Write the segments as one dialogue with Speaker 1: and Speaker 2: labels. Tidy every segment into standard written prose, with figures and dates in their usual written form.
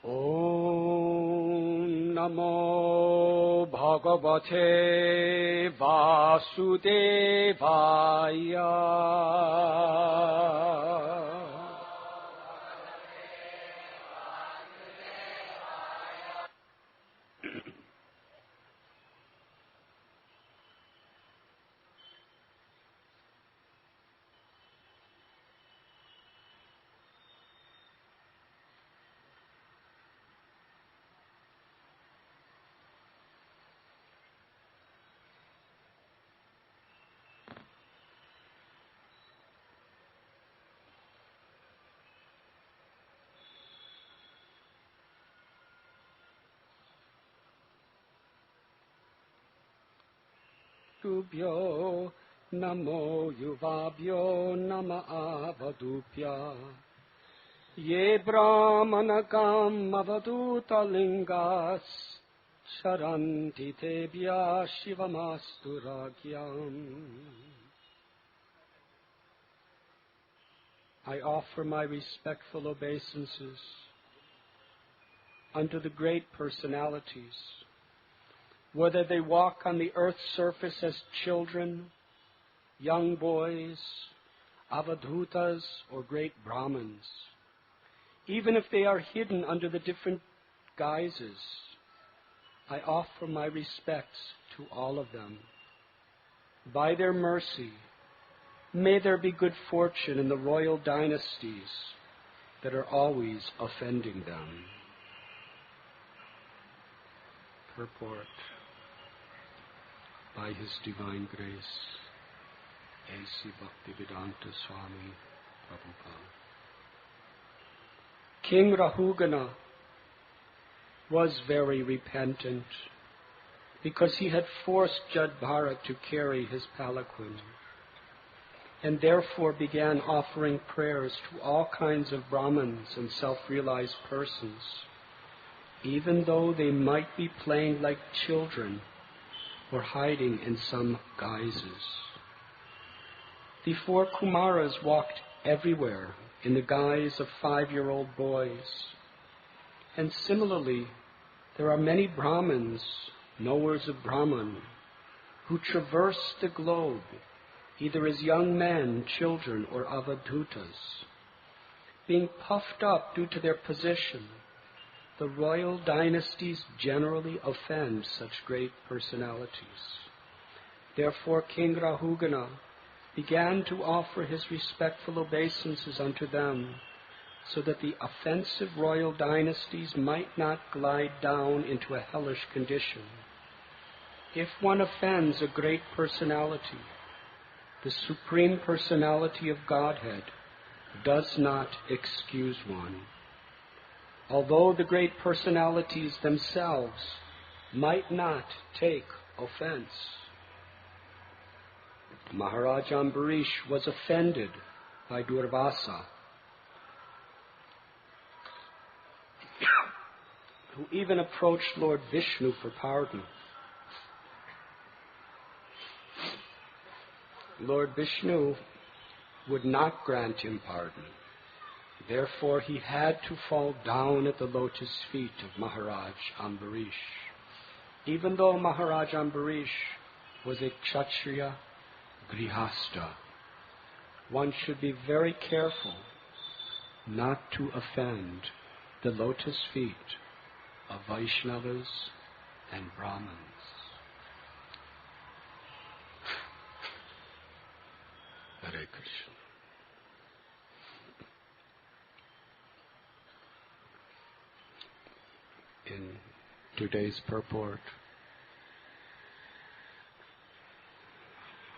Speaker 1: Om Namo Bhagavate Vasudevaya. Tubhyo Namo Yuvabhyo Nama Avadhupya Ye Brahmanakam Avadhuta Lingas Sharanti Tebhya Shivamastu Ragyam. I offer my respectful obeisances unto the great personalities, whether they walk on the earth's surface as children, young boys, avadhutas, or great Brahmans. Even if they are hidden under the different guises, I offer my respects to all of them. By their mercy, may there be good fortune in the royal dynasties that are always offending them. Purport. By His divine grace, A.C. Bhaktivedanta Swami Prabhupada. King Rahugana was very repentant because he had forced Jada Bharata to carry his palanquin, and therefore began offering prayers to all kinds of Brahmans and self-realized persons, even though they might be playing like children or hiding in some guises. The 4 Kumaras walked everywhere in the guise of 5-year-old boys. And similarly, there are many Brahmins, knowers of Brahman, who traverse the globe, either as young men, children, or avadhutas. Being puffed up due to their position, the royal dynasties generally offend such great personalities. Therefore, King Rahugana began to offer his respectful obeisances unto them, so that the offensive royal dynasties might not glide down into a hellish condition. If one offends a great personality, the Supreme Personality of Godhead does not excuse one. Although the great personalities themselves might not take offense. Maharaja Ambarisa was offended by Durvasa, who even approached Lord Visnu for pardon. Lord Visnu would not grant him pardon. Therefore, he had to fall down at the lotus feet of Maharaja Ambarisa. Even though Maharaja Ambarisa was a ksatriya-grhastha, one should be very careful not to offend the lotus feet of Vaisnavas and Brahmans. Hare Krishna. In today's purport,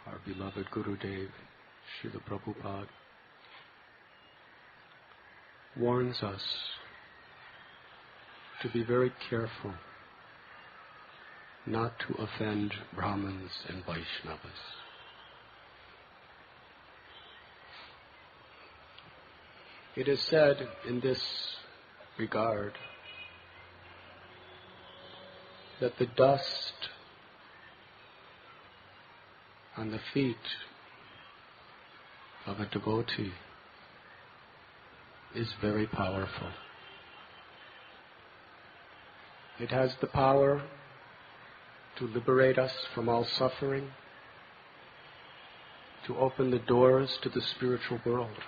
Speaker 1: our beloved Gurudev, Srila Prabhupada, warns us to be very careful not to offend Brahmins and Vaisnavas. It is said in this regard that the dust on the feet of a devotee is very powerful. It has the power to liberate us from all suffering, to open the doors to the spiritual world.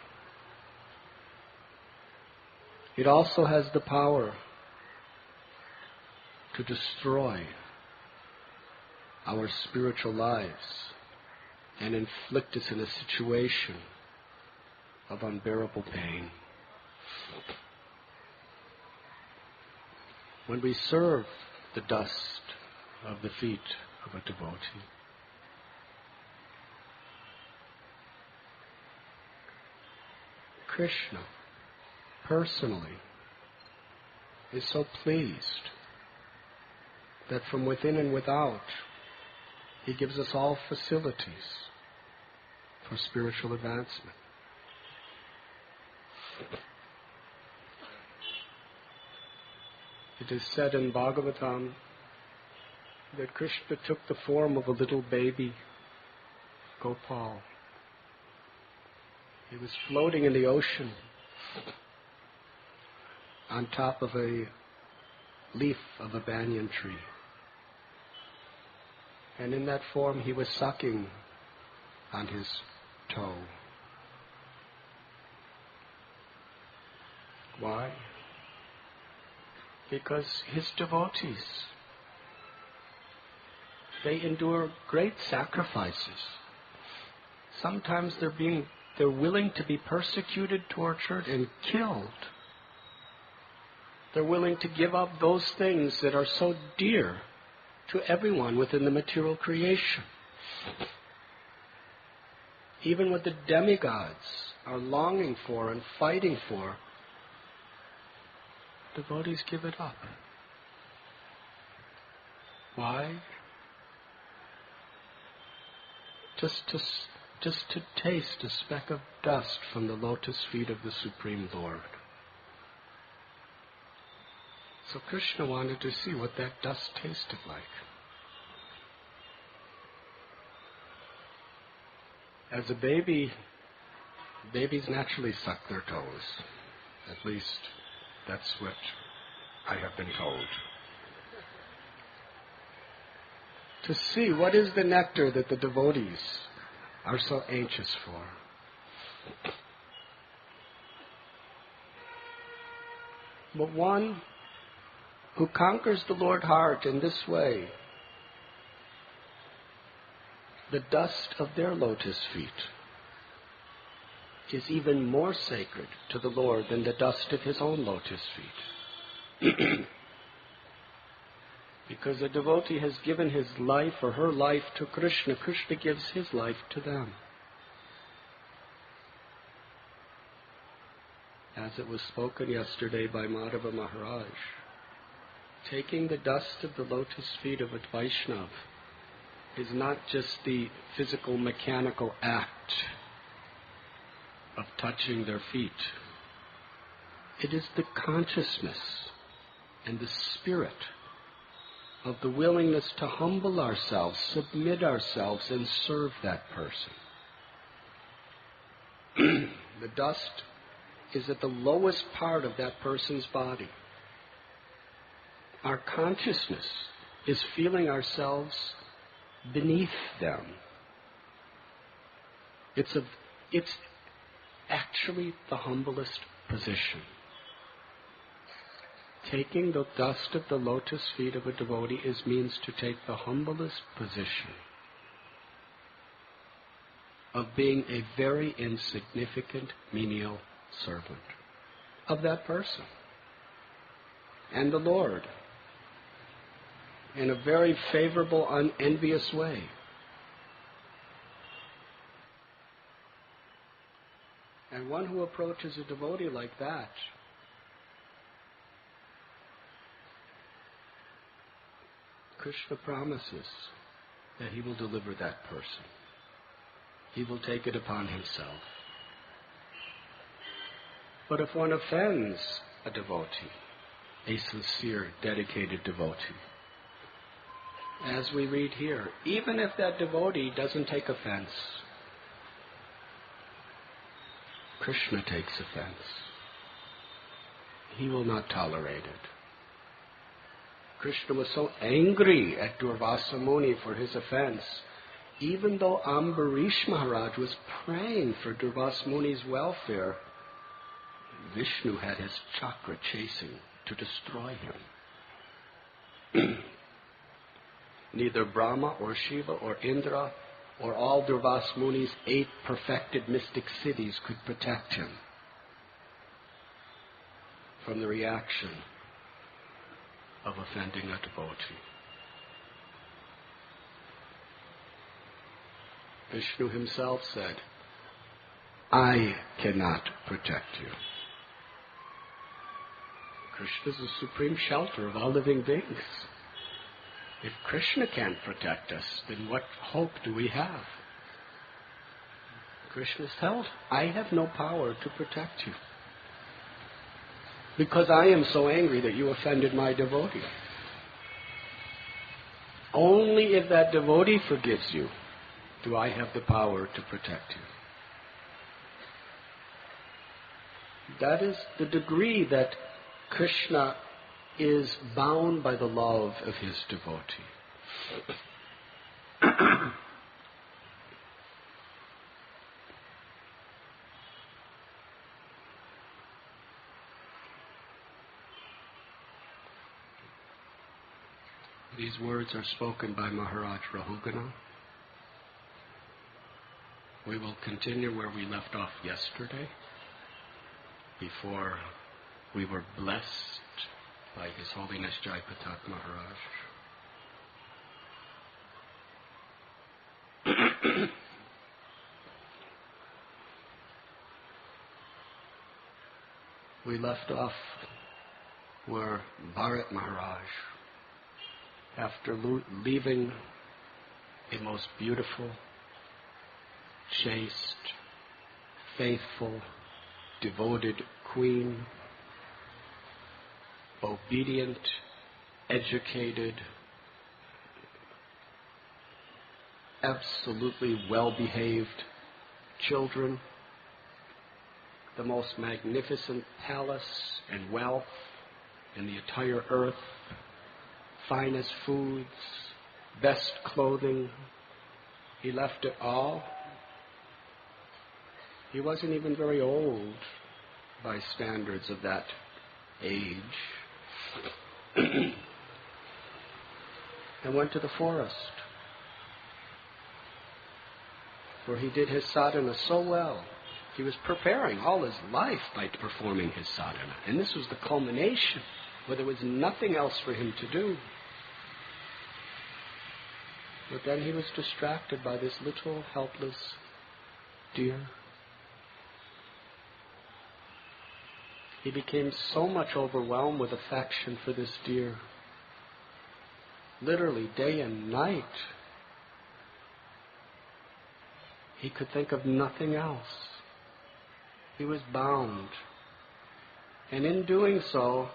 Speaker 1: It also has the power to destroy our spiritual lives and inflict us in a situation of unbearable pain. When we serve the dust of the feet of a devotee, Krishna personally is so pleased that from within and without, He gives us all facilities for spiritual advancement. It is said in Bhagavatam that Krishna took the form of a little baby, Gopal. He was floating in the ocean on top of a leaf of a banyan tree. And in that form he was sucking on his toe. Why? Because his devotees, they endure great sacrifices. Sometimes they're willing to be persecuted, tortured, and killed. They're willing to give up those things that are so dear to everyone within the material creation. Even what the demigods are longing for and fighting for, devotees give it up. Why? Just to taste a speck of dust from the lotus feet of the Supreme Lord. So Krishna wanted to see what that dust tasted like. As a baby, babies naturally suck their toes. At least that's what I have been told. To see what is the nectar that the devotees are so anxious for. But one who conquers the Lord heart in this way, the dust of their lotus feet is even more sacred to the Lord than the dust of his own lotus feet. Because a devotee has given his life or her life to Krishna, Krishna gives his life to them. As it was spoken yesterday by Madhava Maharaj, taking the dust of the lotus feet of a Vaishnava is not just the physical, mechanical act of touching their feet. It is the consciousness and the spirit of the willingness to humble ourselves, submit ourselves, and serve that person. The dust is at the lowest part of that person's body. Our consciousness is feeling ourselves beneath them. It's actually the humblest position. Taking the dust of the lotus feet of a devotee means to take the humblest position of being a very insignificant menial servant of that person and the Lord in a very favorable, unenvious way. And one who approaches a devotee like that Krishna promises that he will deliver that person. He will take it upon himself. But if one offends a devotee, a sincere, dedicated devotee, as we read here, even if that devotee doesn't take offense, Krishna takes offense. He will not tolerate it. Krishna was so angry at Durvasa Muni for his offense, even though Ambarish Maharaj was praying for Durvasa Muni's welfare, Vishnu had his chakra chasing to destroy him. Neither Brahma or Shiva or Indra or all Durvasa Muni's 8 perfected mystic cities could protect him from the reaction of offending a devotee. Vishnu himself said, I cannot protect you. Krishna is the supreme shelter of all living beings. If Krishna can't protect us, then what hope do we have? Krishna said, I have no power to protect you, because I am so angry that you offended my devotee. Only if that devotee forgives you do I have the power to protect you. That is the degree that Krishna is bound by the love of his devotee. These words are spoken by Maharaja Rahugana. We will continue where we left off yesterday, before we were blessed by His Holiness Jaipatak Maharaj. We left off where Bharat Maharaj, after leaving a most beautiful, chaste, faithful, devoted queen, obedient, educated, absolutely well-behaved children, the most magnificent palace and wealth in the entire earth, finest foods, best clothing. He left it all. He wasn't even very old by standards of that age. And went to the forest, where he did his sadhana so well. He was preparing all his life by performing his sadhana. And this was the culmination, where there was nothing else for him to do. But then he was distracted by this little helpless deer. He became so much overwhelmed with affection for this deer. Literally, day and night, he could think of nothing else. He was bound. And in doing so,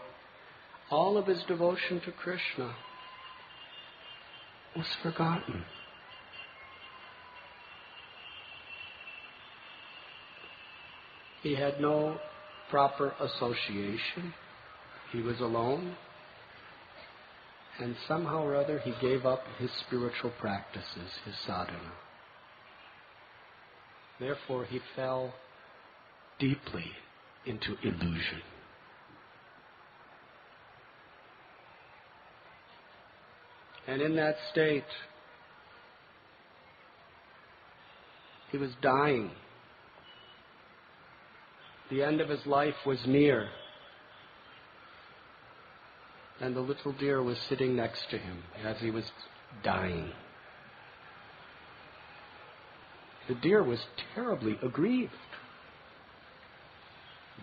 Speaker 1: all of his devotion to Krishna was forgotten. He had no proper association. He was alone. And somehow or other he gave up his spiritual practices, his sadhana. Therefore he fell deeply into illusion. And in that state, he was dying. The end of his life was near. And the little deer was sitting next to him as he was dying. The deer was terribly aggrieved.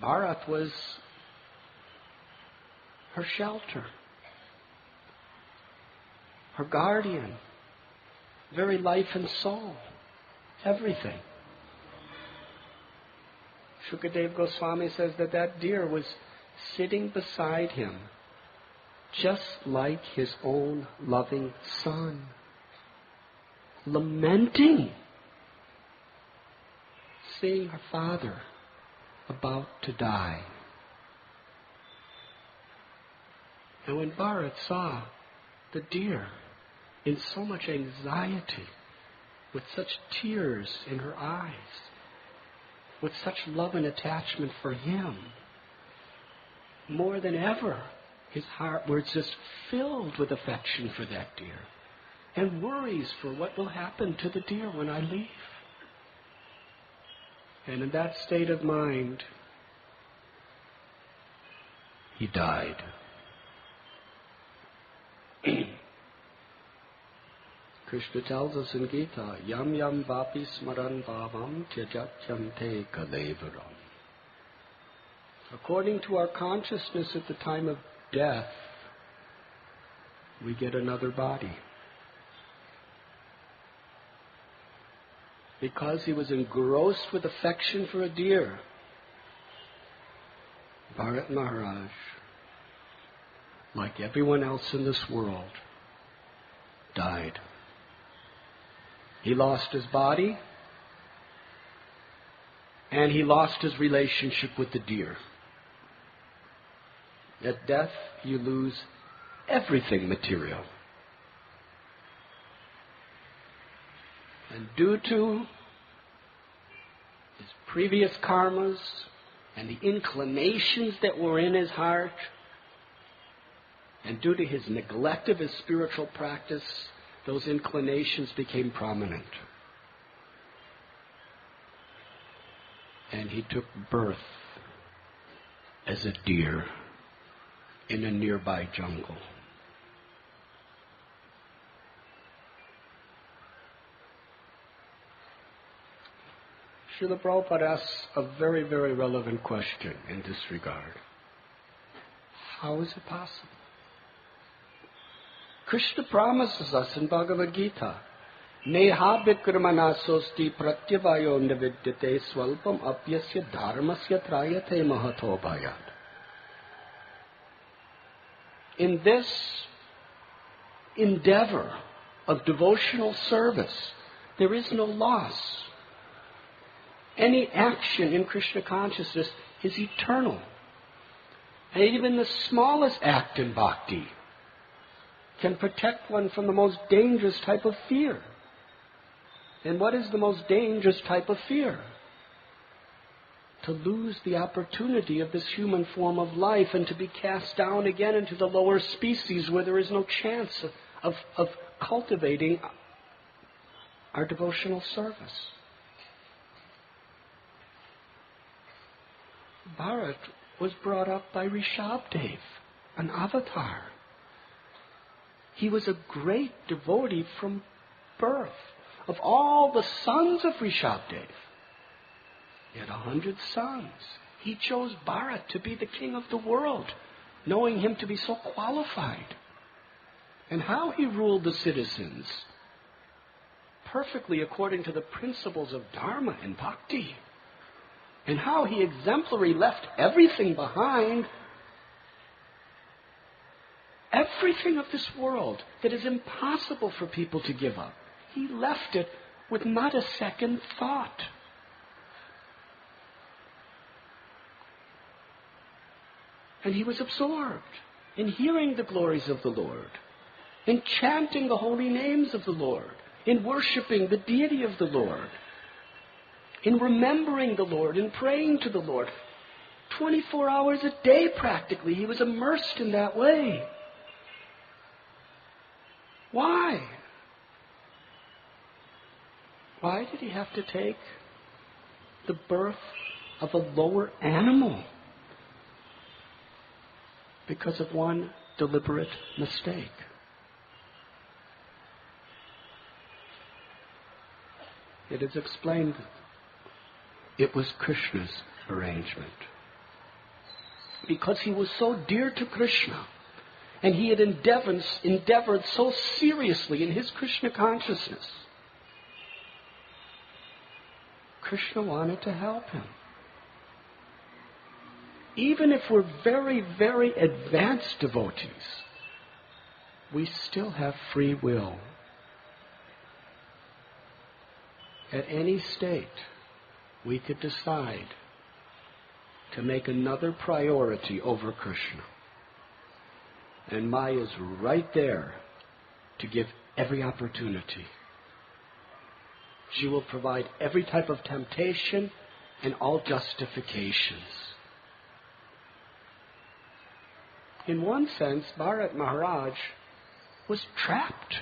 Speaker 1: Bharat was her shelter, her guardian, very life and soul, everything. Shukadev Goswami says that that deer was sitting beside him, just like his own loving son, lamenting, seeing her father about to die. And when Bharat saw the deer in so much anxiety, with such tears in her eyes, with such love and attachment for him, more than ever, his heart was just filled with affection for that deer and worries for what will happen to the deer when I leave. And in that state of mind, he died. Krishna tells us in Gita, Yam yam vapi smaran bhavam tyajatyante kalevaram. According to our consciousness at the time of death, we get another body. Because he was engrossed with affection for a deer, Bharat Maharaj, like everyone else in this world, died. He lost his body, and he lost his relationship with the deer. At death, you lose everything material. And due to his previous karmas and the inclinations that were in his heart, and due to his neglect of his spiritual practice, those inclinations became prominent. And he took birth as a deer in a nearby jungle. Srila Prabhupada asks a very, very relevant question in this regard. How is it possible? Krishna promises us in Bhagavad Gita, Neha vikramanasosti pratyavayo nividyate swalpam apyasya dharmasya trayate mahato bhayat. In this endeavor of devotional service, there is no loss. Any action in Krishna consciousness is eternal. And even the smallest act in bhakti can protect one from the most dangerous type of fear. And what is the most dangerous type of fear? To lose the opportunity of this human form of life and to be cast down again into the lower species where there is no chance of cultivating our devotional service. Bharat was brought up by Rishabdev, an avatar. He was a great devotee from birth. Of all the sons of Rishabdev, he had 100 sons. He chose Bharat to be the king of the world, knowing him to be so qualified. And how he ruled the citizens, perfectly according to the principles of Dharma and Bhakti. And how he exemplary left everything behind, everything of this world that is impossible for people to give up. He left it with not a second thought. And he was absorbed in hearing the glories of the Lord, in chanting the holy names of the Lord, in worshiping the deity of the Lord, in remembering the Lord, in praying to the Lord. 24 hours a day practically, he was immersed in that way. Why? Why did he have to take the birth of a lower animal? Because of one deliberate mistake. It is explained it was Krishna's arrangement. Because he was so dear to Krishna, and he had endeavored so seriously in his Krishna consciousness, Krishna wanted to help him. Even if we're very, very advanced devotees, we still have free will. At any state, we could decide to make another priority over Krishna. And Maya's right there to give every opportunity. She will provide every type of temptation and all justifications. In one sense, Bharat Maharaj was trapped.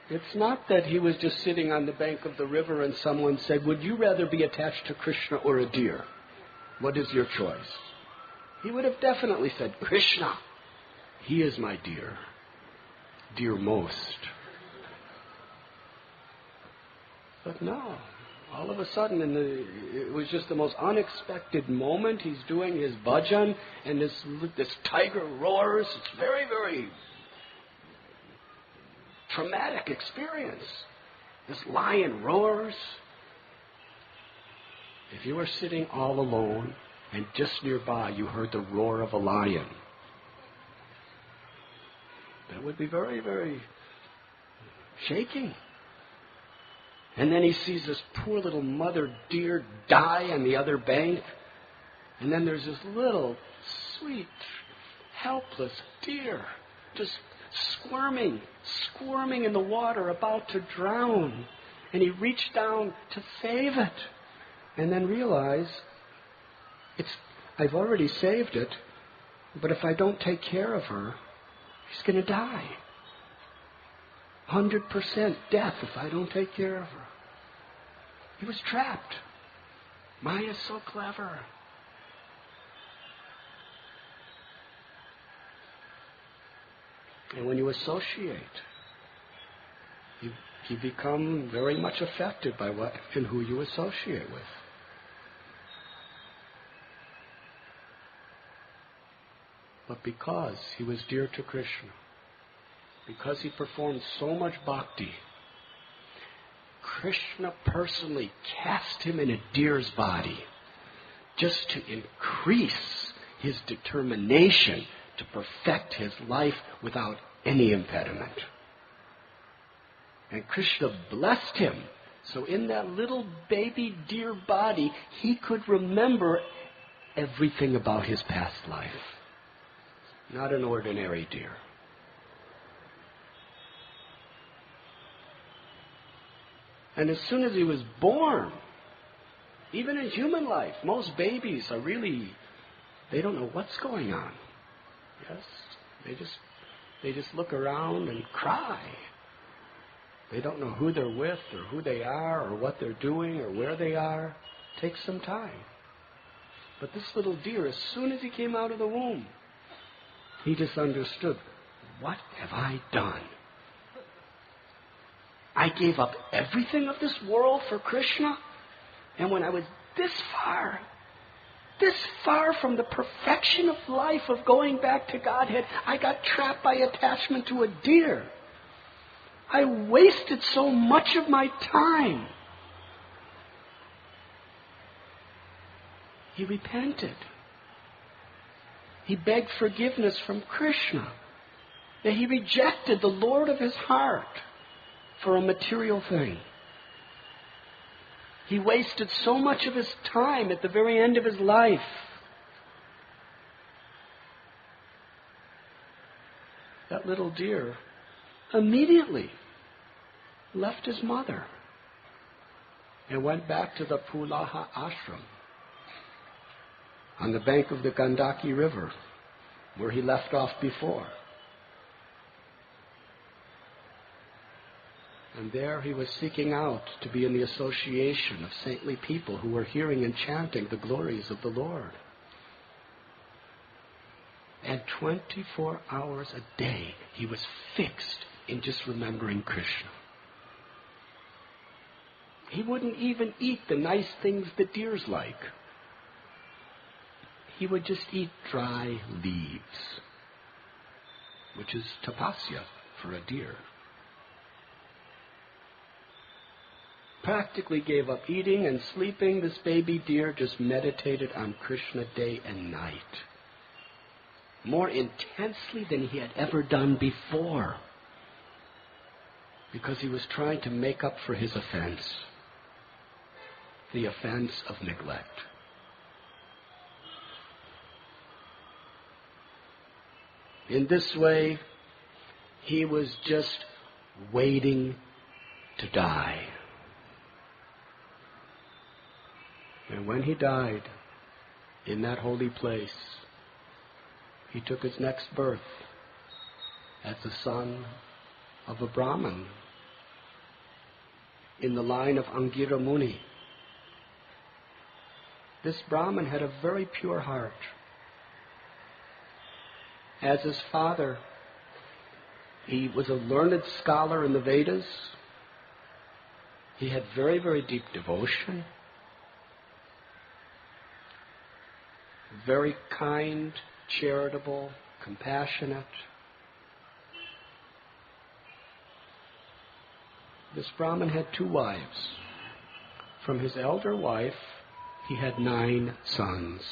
Speaker 1: It's not that he was just sitting on the bank of the river and someone said, "Would you rather be attached to Krishna or a deer? What is your choice?" He would have definitely said, "Krishna. He is my dear. Dearmost." But no. All of a sudden, it was just the most unexpected moment. He's doing his bhajan, and this tiger roars. It's very, very traumatic experience. This lion roars. If you were sitting all alone, and just nearby you heard the roar of a lion, that would be very, very shaking. And then he sees this poor little mother deer die on the other bank. And then there's this little, sweet, helpless deer just squirming in the water, about to drown. And he reached down to save it. And then realized, I've already saved it, but if I don't take care of her, she's going to die. 100% death if I don't take care of her. He was trapped. Maya's so clever. And when you associate, you become very much affected by what and who you associate with. But because he was dear to Krishna, because he performed so much bhakti, Krishna personally cast him in a deer's body just to increase his determination to perfect his life without any impediment. And Krishna blessed him. So in that little baby deer body, he could remember everything about his past life. Not an ordinary deer. And as soon as he was born, even in human life, most babies are they don't know what's going on. Yes? They just look around and cry. They don't know who they're with or who they are or what they're doing or where they are. It takes some time. But this little deer, as soon as he came out of the womb, he just understood, what have I done? I gave up everything of this world for Krishna, and when I was this far from the perfection of life of going back to Godhead, I got trapped by attachment to a deer. I wasted so much of my time. He repented. He begged forgiveness from Krishna. That he rejected the Lord of his heart for a material thing. He wasted so much of his time at the very end of his life. That little deer immediately left his mother and went back to the Pulaha ashram on the bank of the Gandaki River, where he left off before. And there he was seeking out to be in the association of saintly people who were hearing and chanting the glories of the Lord. And 24 hours a day he was fixed in just remembering Krishna. He wouldn't even eat the nice things that deers like. He would just eat dry leaves, which is tapasya for a deer. Practically gave up eating and sleeping. This baby deer just meditated on Krishna day and night, more intensely than he had ever done before, because he was trying to make up for his offense, the offense of neglect. In this way, he was just waiting to die. And when he died in that holy place, he took his next birth as the son of a Brahman in the line of Angira Muni. This Brahman had a very pure heart. As his father, he was a learned scholar in the Vedas. He had very, very deep devotion. Very kind, charitable, compassionate. This Brahmin had 2 wives. From his elder wife, he had 9 sons.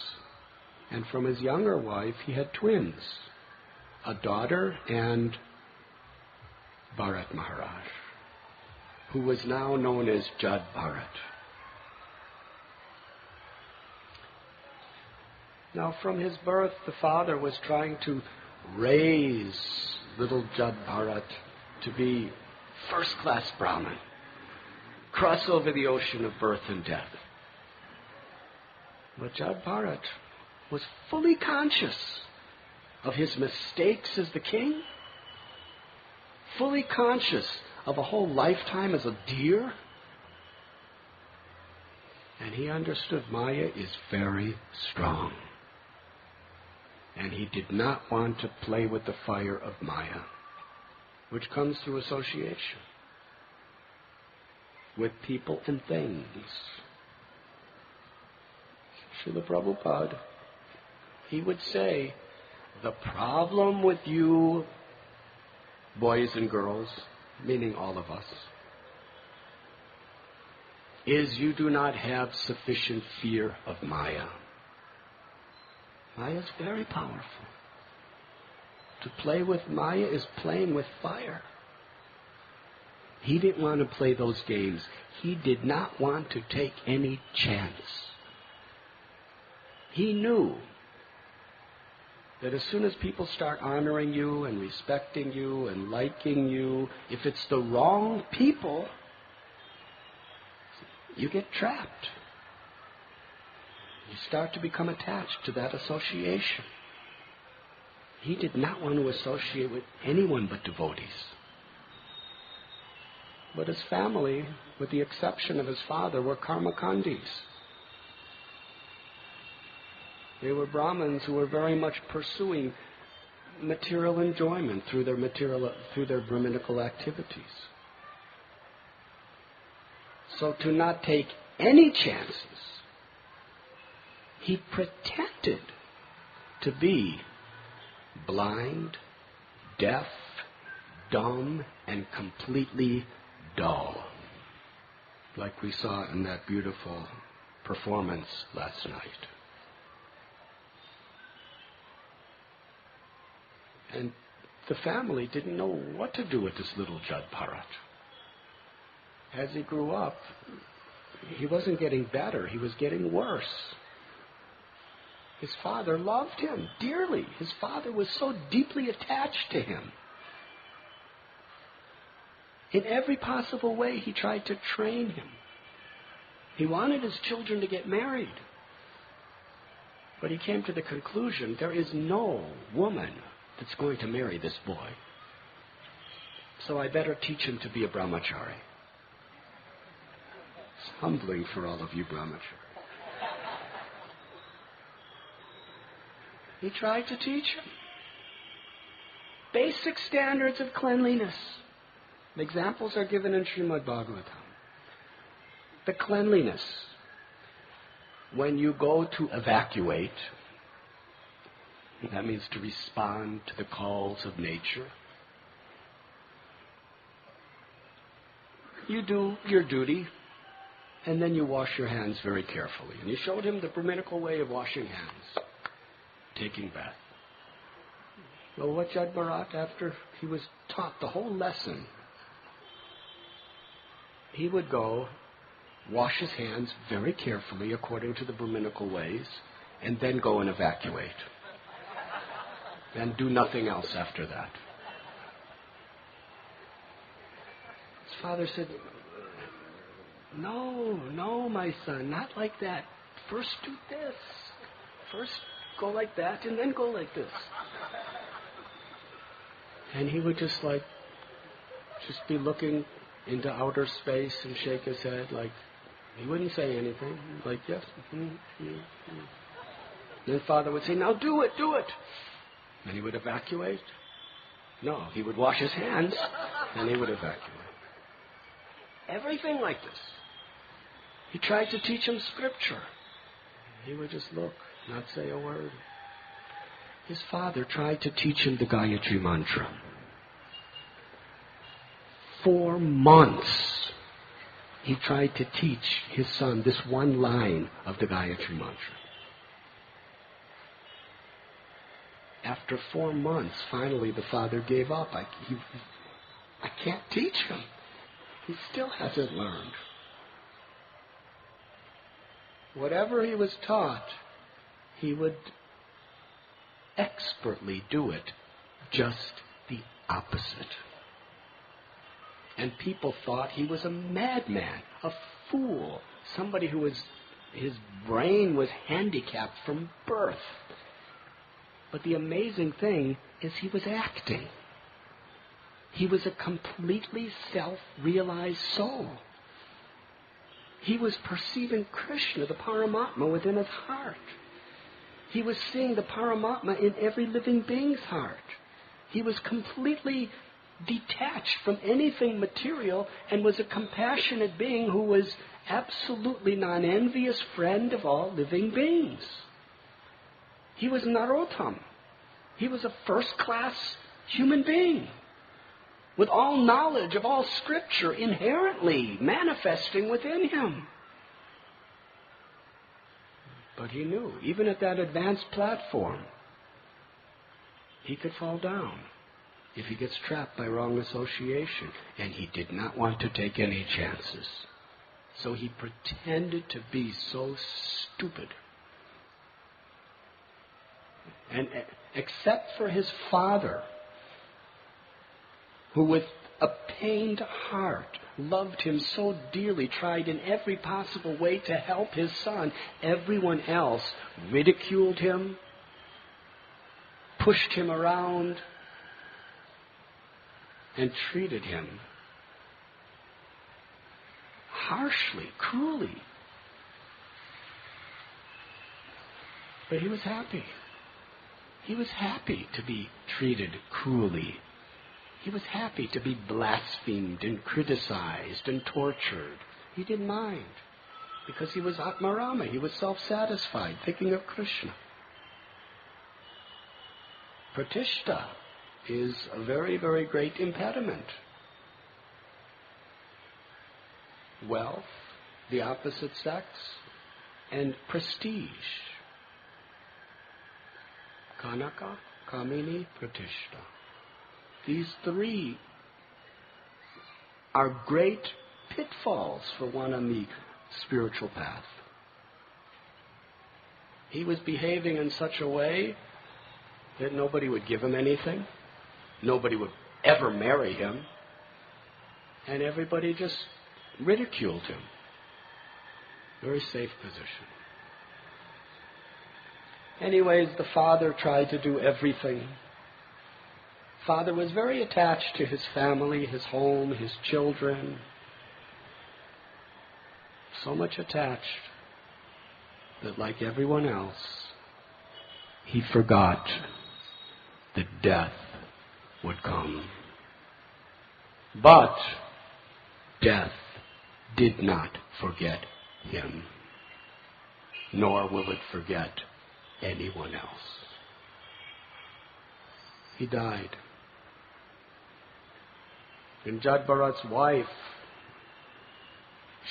Speaker 1: And from his younger wife, he had twins, a daughter and Bharat Maharaj, who was now known as Jada Bharata. Now, from his birth, the father was trying to raise little Jada Bharata to be first-class Brahmin, cross over the ocean of birth and death. But Jada Bharata was fully conscious of his mistakes as the king, fully conscious of a whole lifetime as a deer, and he understood Maya is very strong. And he did not want to play with the fire of Maya, which comes through association with people and things. Srila Prabhupada, he would say, the problem with you, boys and girls, meaning all of us, is you do not have sufficient fear of Maya. Maya is very powerful. To play with Maya is playing with fire. He didn't want to play those games. He did not want to take any chance. He knew that as soon as people start honoring you and respecting you and liking you, if it's the wrong people, you get trapped. You start to become attached to that association. He did not want to associate with anyone but devotees. But his family, with the exception of his father, were karmakandis. They were Brahmins who were very much pursuing material enjoyment through their Brahminical activities. So to not take any chances, he pretended to be blind, deaf, dumb, and completely dull, like we saw in that beautiful performance last night. And the family didn't know what to do with this little Jada Bharata. As he grew up, he wasn't getting better, he was getting worse. His father loved him dearly. His father was so deeply attached to him. In every possible way, he tried to train him. He wanted his children to get married. But he came to the conclusion, there is no woman that's going to marry this boy. So I better teach him to be a brahmachari. It's humbling for all of you brahmacharis. He tried to teach him basic standards of cleanliness. The examples are given in Srimad Bhagavatam. The cleanliness. When you go to evacuate, that means to respond to the calls of nature. You do your duty, and then you wash your hands very carefully. And you showed him the Brahminical way of washing hands, taking bath. Well, what Jada Bharata, after he was taught the whole lesson, he would go wash his hands very carefully according to the Brahminical ways, and then go and evacuate. and do nothing else after that. His father said, no, my son, not like that. First do this. First go like that and then go like this. And he would just be looking into outer space and shake his head like, he wouldn't say anything. Like, yes. Then Father would say, now do it. And he would evacuate. No, he would wash his hands and he would evacuate. Everything like this. He tried to teach him scripture. He would just look, not say a word. His father tried to teach him the Gayatri Mantra. 4 months he tried to teach his son this one line of the Gayatri Mantra. After 4 months, finally the father gave up. I can't teach him. He still hasn't learned. Whatever he was taught, he would expertly do it just the opposite. And people thought he was a madman, a fool, somebody his brain was handicapped from birth. But the amazing thing is he was acting. He was a completely self-realized soul. He was perceiving Krishna, the Paramatma, within his heart. He was seeing the Paramatma in every living being's heart. He was completely detached from anything material and was a compassionate being who was absolutely non-envious friend of all living beings. He was Narottam. He was a first-class human being with all knowledge of all scripture inherently manifesting within him. But he knew, even at that advanced platform, he could fall down if he gets trapped by wrong association. And he did not want to take any chances. So he pretended to be so stupid. And except for his father, who with a pained heart loved him so dearly, tried in every possible way to help his son, everyone else ridiculed him, pushed him around, and treated him harshly, cruelly. But he was happy. He was happy to be treated cruelly. He was happy to be blasphemed and criticized and tortured. He didn't mind, because he was Atmarama. He was self-satisfied, thinking of Krishna. Pratishta is a very, very great impediment. Wealth, the opposite sex, and prestige. Kanaka, Kamini, Pratishta. These 3 are great pitfalls for one on the spiritual path. He was behaving in such a way that nobody would give him anything. Nobody would ever marry him. And everybody just ridiculed him. Very safe position. Anyways, the father tried to do everything. Father was very attached to his family, his home, his children. So much attached that, like everyone else, he forgot that death would come. But death did not forget him, nor will it forget anyone else. He died. And Jada Bharata's wife,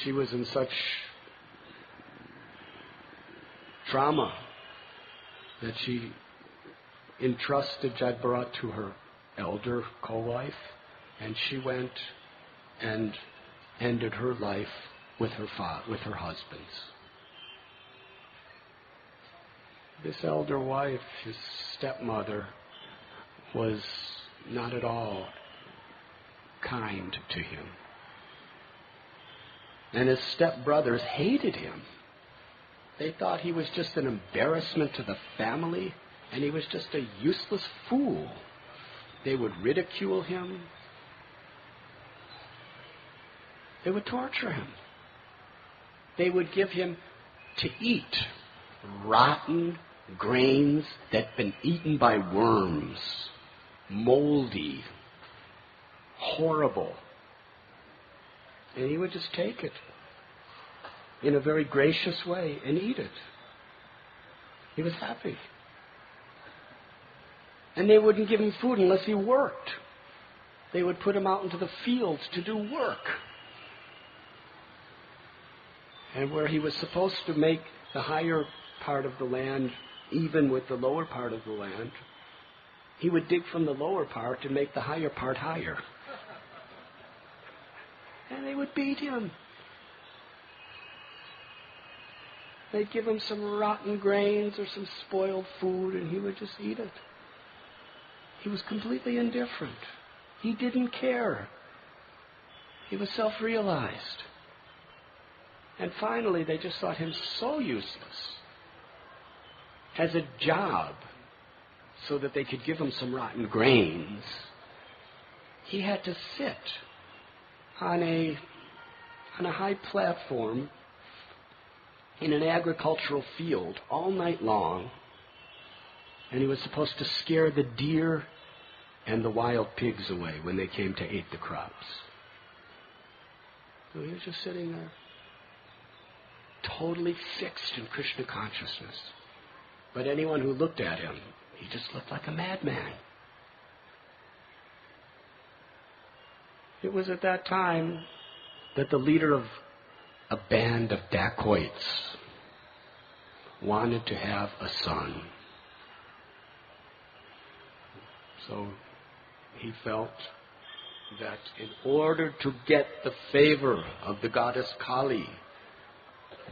Speaker 1: she was in such trauma that she entrusted Jada Bharata to her elder co-wife, and she went and ended her life with her husband's. This elder wife, his stepmother, was not at all kind to him. And his stepbrothers hated him. They thought he was just an embarrassment to the family, and he was just a useless fool. They would ridicule him. They would torture him. They would give him to eat rotten grains that had been eaten by worms, moldy, horrible. And he would just take it in a very gracious way and eat it. He was happy. And they wouldn't give him food unless he worked. They would put him out into the fields to do work. And where he was supposed to make the higher part of the land even with the lower part of the land, he would dig from the lower part and make the higher part higher. And they would beat him. They'd give him some rotten grains or some spoiled food, and he would just eat it. He was completely indifferent. He didn't care. He was self-realized. And finally, they just thought him so useless as a job so that they could give him some rotten grains. He had to sit on a high platform in an agricultural field all night long, and he was supposed to scare the deer and the wild pigs away when they came to eat the crops. So he was just sitting there, totally fixed in Krishna consciousness. But anyone who looked at him, he just looked like a madman. It was at that time that the leader of a band of dacoits wanted to have a son. So he felt that in order to get the favor of the goddess Kali,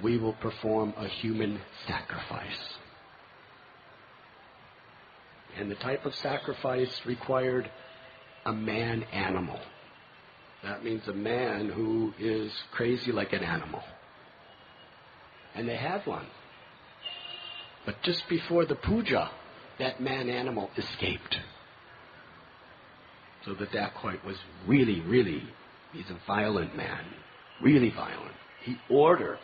Speaker 1: we will perform a human sacrifice. And the type of sacrifice required a man-animal. That means a man who is crazy like an animal. And they had one. But just before the puja, that man-animal escaped. So the dacoit was really, he's a violent man, really violent. He ordered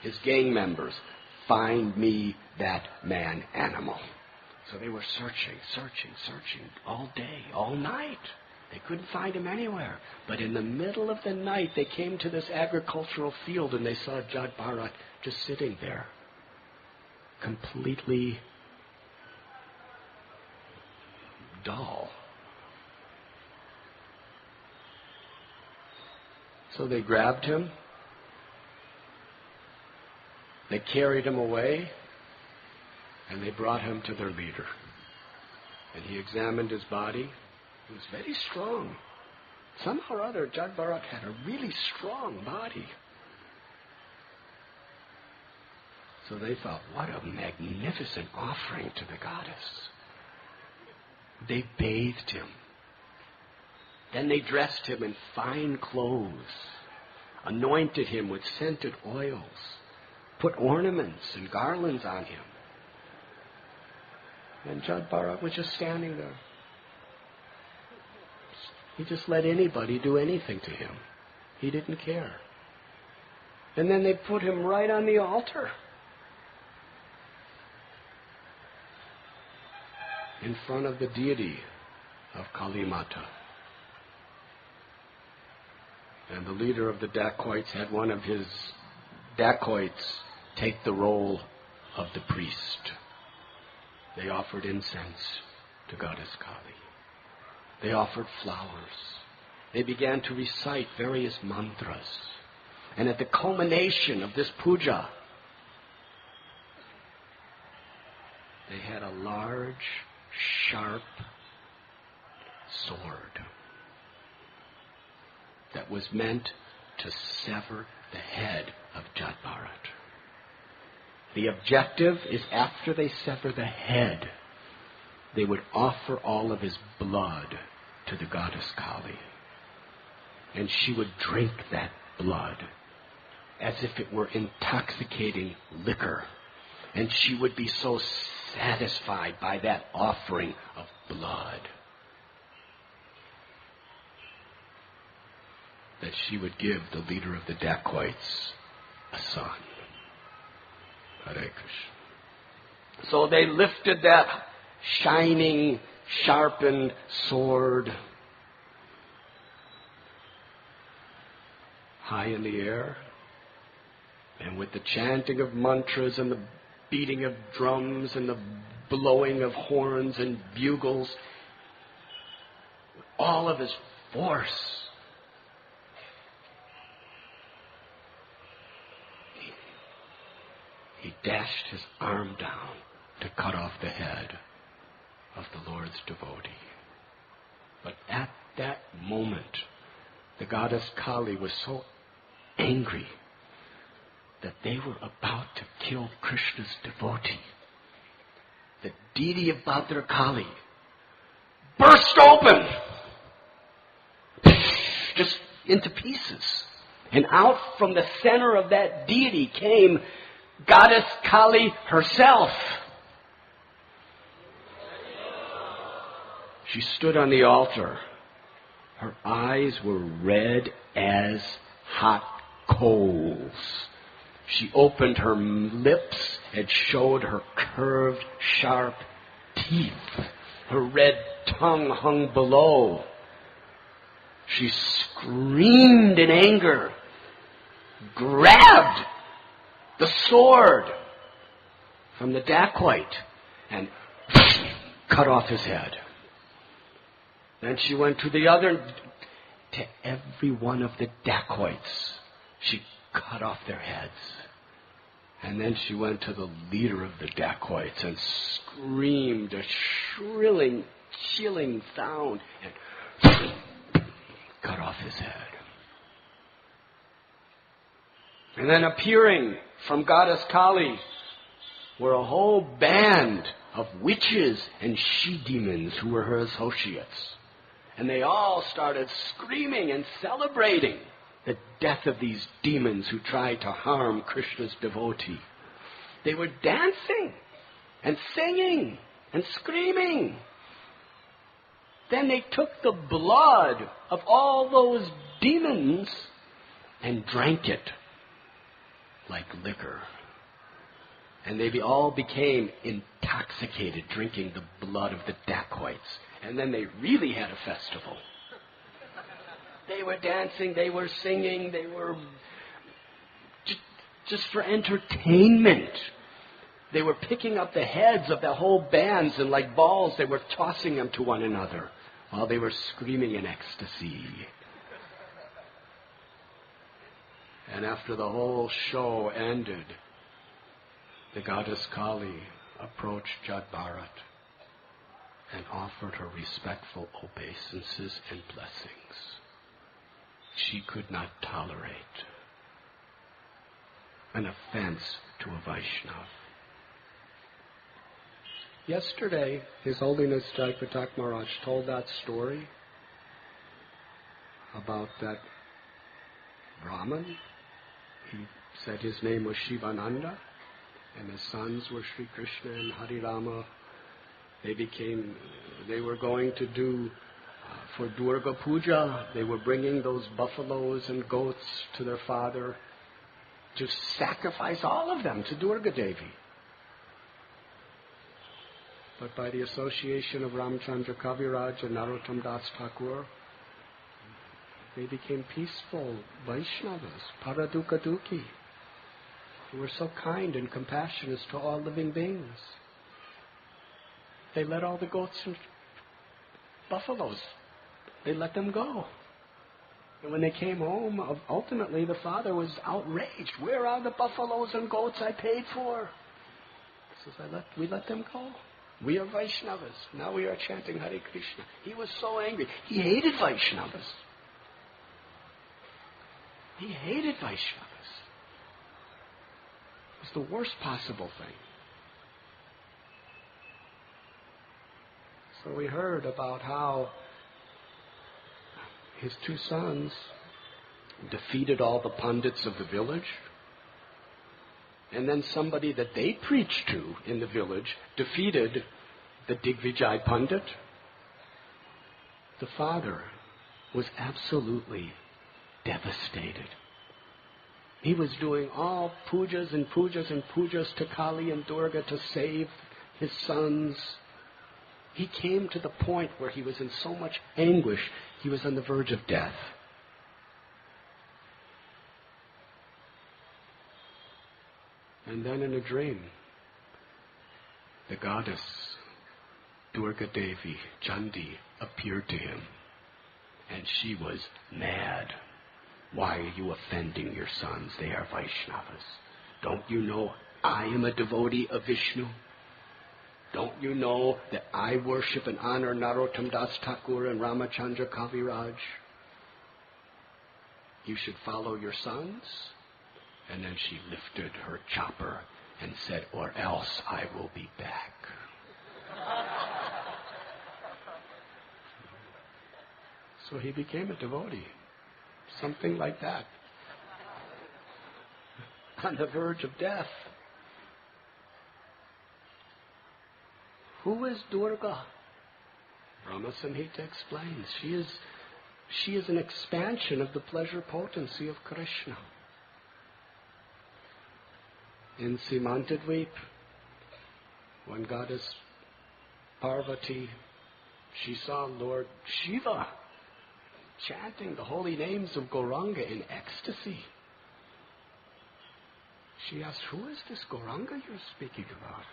Speaker 1: his gang members, find me that man-animal. So they were searching all day, all night. They couldn't find him anywhere. But in the middle of the night, they came to this agricultural field and they saw Jada Bharata just sitting there, completely dull. So they grabbed him, they carried him away, and they brought him to their leader. And he examined his body. He was very strong. Somehow or other, Jada Bharata had a really strong body. So they thought, what a magnificent offering to the goddess. They bathed him. Then they dressed him in fine clothes, anointed him with scented oils, put ornaments and garlands on him. And Jada Bharata was just standing there. He just let anybody do anything to him. He didn't care. And then they put him right on the altar, in front of the deity of Kali Mata. And the leader of the dacoits had one of his dacoits take the role of the priest. They offered incense to Goddess Kali. They offered flowers. They began to recite various mantras. And at the culmination of this puja, they had a large, sharp sword that was meant to sever the head of Jada Bharata. The objective is after they sever the head,
Speaker 2: they would offer all of his blood to the goddess Kali. And she would drink that blood as if it were intoxicating liquor. And she would be so satisfied by that offering of blood that she would give the leader of the dacoits a son. Hare Krishna. So they lifted that shining, sharpened sword high in the air, and with the chanting of mantras and the beating of drums and the blowing of horns and bugles, with all of his force, he dashed his arm down to cut off the head of the Lord's devotee. But at that moment, the goddess Kali was so angry that they were about to kill Krishna's devotee. The deity of Bhadra Kali burst open, just into pieces. And out from the center of that deity came Goddess Kali herself. She stood on the altar. Her eyes were red as hot coals. She opened her lips and showed her curved, sharp teeth. Her red tongue hung below. She screamed in anger, grabbed the sword from the dacoit and cut off his head. Then she went to every one of the dacoits. She cut off their heads. And then she went to the leader of the dacoits and screamed a shrilling, chilling sound and cut off his head. And then appearing from Goddess Kali were a whole band of witches and she-demons who were her associates. And they all started screaming and celebrating the death of these demons who tried to harm Krishna's devotee. They were dancing and singing and screaming. Then they took the blood of all those demons and drank it like liquor. And they all became intoxicated drinking the blood of the dacoits. And then they really had a festival. They were dancing, they were singing, they were just for entertainment. They were picking up the heads of the whole bands and like balls they were tossing them to one another while they were screaming in ecstasy. And after the whole show ended, the goddess Kali approached Jada Bharata and offered her respectful obeisances and blessings. She could not tolerate an offense to a Vaishnava. Yesterday, His Holiness Jagpatak Maharaj told that story about that Brahman. He said his name was Shivananda, and his sons were Sri Krishna and Harirama. They were going to do, for Durga Puja, they were bringing those buffaloes and goats to their father to sacrifice all of them to Durga Devi. But by the association of Ramchandra Kaviraj and Narottam Das Thakur, they became peaceful Vaishnavas, Paradukaduki, who were so kind and compassionate to all living beings. They let all the goats and buffaloes, they let them go. And when they came home, ultimately the father was outraged. Where are the buffaloes and goats I paid for? He says, we let them go. We are Vaishnavas. Now we are chanting Hare Krishna. He was so angry. He hated Vaishnavas. He hated Vaishnavas. It was the worst possible thing.
Speaker 1: So we heard about how his two sons
Speaker 2: defeated all the pundits of the village. And then somebody that they preached to in the village defeated the Digvijay Pandit. The father was absolutely devastated. He was doing all pujas and pujas and pujas to Kali and Durga to save his sons. He came to the point where he was in so much anguish, he was on the verge of death. And then in a dream, the goddess Durga Devi, Chandi, appeared to him. And she was mad. Why are you offending your sons? They are Vaisnavas. Don't you know I am a devotee of Vishnu? Don't you know that I worship and honor Narottam Das Thakur and Ramachandra Kaviraj? You should follow your sons. And then she lifted her chopper and said, or else I will be back. So he became a devotee. Something like that. On the verge of death. Who is Durga? Brahma Samhita explains. She is an expansion of the pleasure potency of Krishna. In Simantadweep, when goddess Parvati, she saw Lord Shiva chanting the holy names of Gauranga in ecstasy. She asked, who is this Gauranga you're speaking about?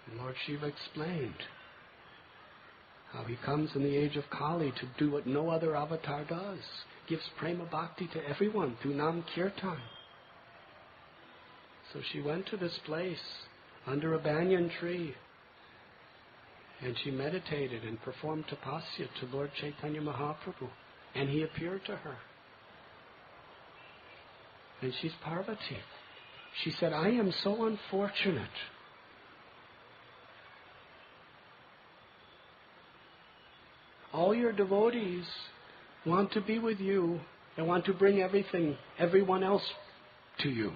Speaker 2: And Lord Shiva explained how he comes in the age of Kali to do what no other avatar does, gives prema bhakti to everyone through Nam Kirtan. So she went to this place under a banyan tree and she meditated and performed tapasya to Lord Chaitanya Mahaprabhu, and he appeared to her. And she's Parvati. She said, I am so unfortunate. All your devotees want to be with you and want to bring everyone else to you.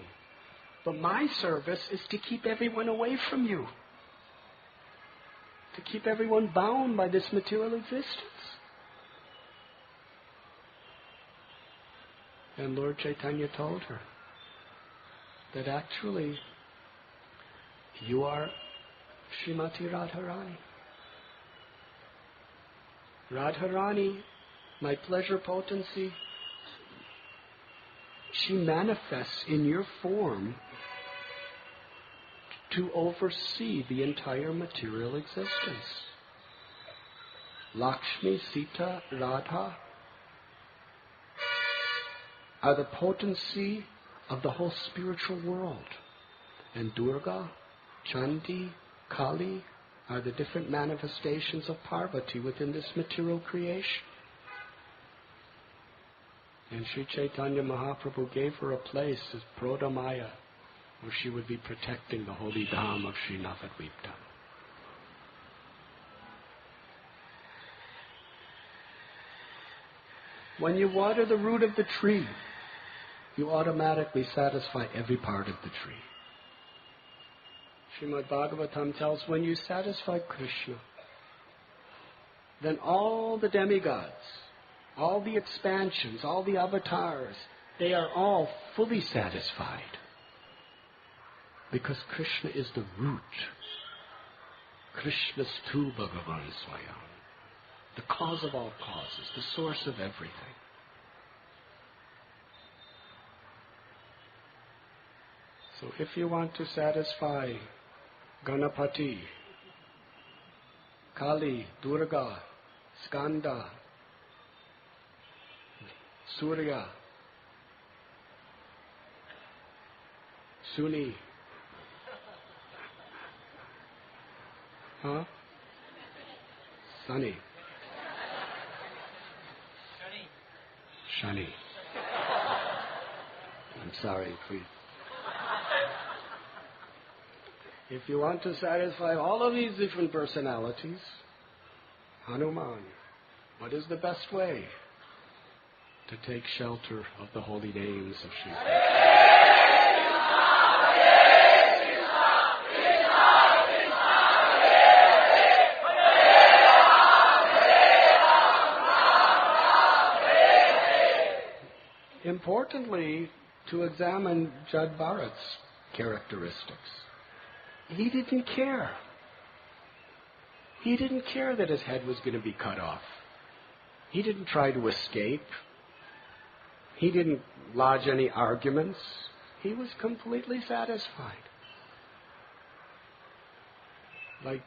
Speaker 2: But my service is to keep everyone away from you. To keep everyone bound by this material existence. And Lord Chaitanya told her that actually you are Srimati Radharani. Radharani, my pleasure potency, she manifests in your form to oversee the entire material existence. Lakshmi, Sita, Radha are the potency of the whole spiritual world. And Durga, Chandi, Kali are the different manifestations of Parvati within this material creation. And Sri Chaitanya Mahaprabhu gave her a place as Prodamaya, where she would be protecting the holy dham of Sri Navadvip Dham. When you water the root of the tree, you automatically satisfy every part of the tree. Srimad Bhagavatam tells, when you satisfy Krishna, then all the demigods, all the expansions, all the avatars, they are all fully satisfied. Because Krishna is the root. Krishnastu Bhagavan Swayam. The cause of all causes, the source of everything. So if you want to satisfy Ganapati, Kali, Durga, Skanda, Surya, Suni, Sunny, Shani. I'm sorry, please.
Speaker 1: If you want to satisfy all of these different personalities, Hanuman, what is the best way to take shelter of the holy names of Sri Krishna? Importantly, to examine Jada Bharata's characteristics. He didn't care. He didn't care that his head was going to be cut off. He didn't try to escape. He didn't lodge any arguments. He was completely satisfied. Like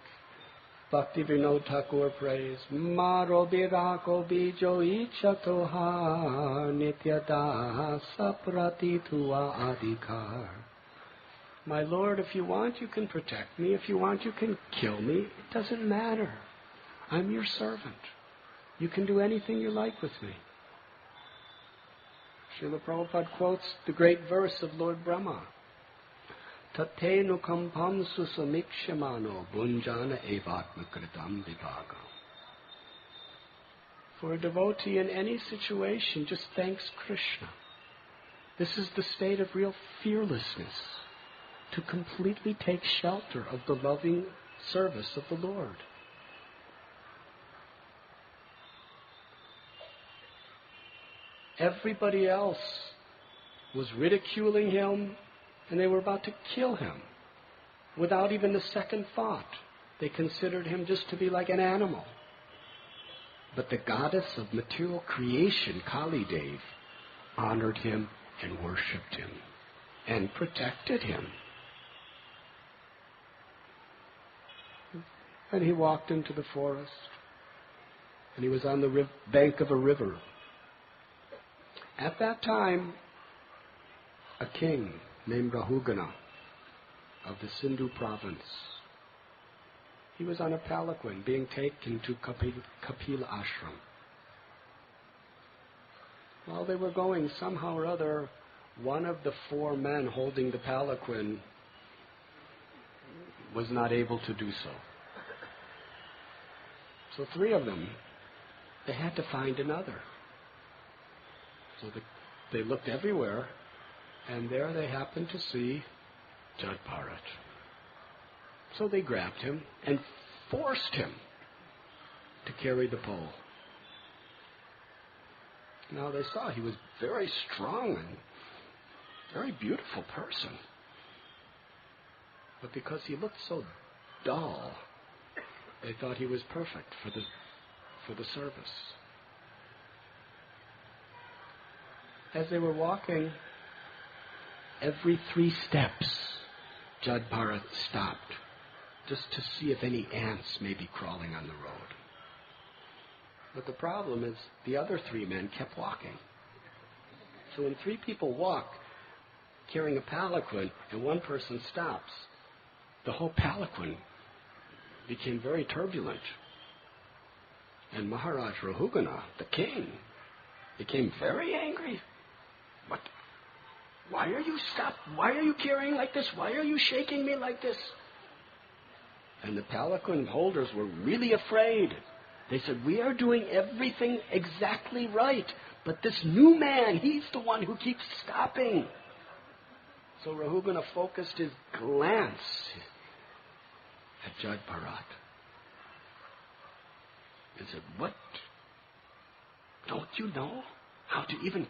Speaker 1: Bhakti Vinod Thakur prays, Maro birako bijo ichatoha nityada saprati tua adhikar. My Lord, if you want, you can protect me. If you want, you can kill me. It doesn't matter. I'm your servant. You can do anything you like with me. Srila Prabhupada quotes the great verse of Lord Brahma. Tatenu kampam susamikshamano bunjana evatmakritam vivaga. For a devotee in any situation just thanks Krishna. This is the state of real fearlessness, to completely take shelter of the loving service of the Lord. Everybody else was ridiculing him, and they were about to kill him without even a second thought. They considered him just to be like an animal. But the goddess of material creation, Kali Devi, honored him and worshipped him and protected him. And he walked into the forest, and he was on the bank of a river. At that time, a king named Rahugana of the Sindhu province, he was on a palanquin being taken to Kapila ashram. While they were going, somehow or other, one of the four men holding the palanquin was not able to do so. So three of them, they had to find another. So they looked everywhere, and there they happened to see Jada Bharata. So they grabbed him and forced him to carry the pole. Now they saw he was very strong and very beautiful person. But because he looked so dull, they thought he was perfect for the service. As they were walking, every 3 steps, Jada Bharata stopped just to see if any ants may be crawling on the road. But the problem is the other 3 men kept walking. So when 3 people walk carrying a palanquin and one person stops, the whole palanquin became very turbulent. And Maharaja Rahugana, the king, became very angry. What? Why are you stopped? Why are you carrying like this? Why are you shaking me like this? And the palanquin holders were really afraid. They said, we are doing everything exactly right, but this new man, he's the one who keeps stopping. So Rahugana focused his glance at Jada Bharata and said, what? Don't you know how to even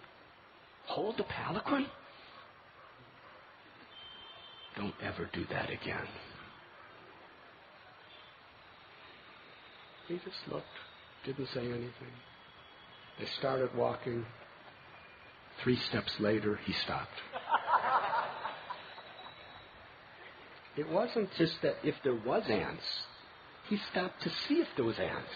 Speaker 1: hold the palanquin? Don't ever do that again. He just looked, didn't say anything. They started walking. 3 steps later, he stopped. It wasn't just that if there was ants, he stopped to see if there was ants.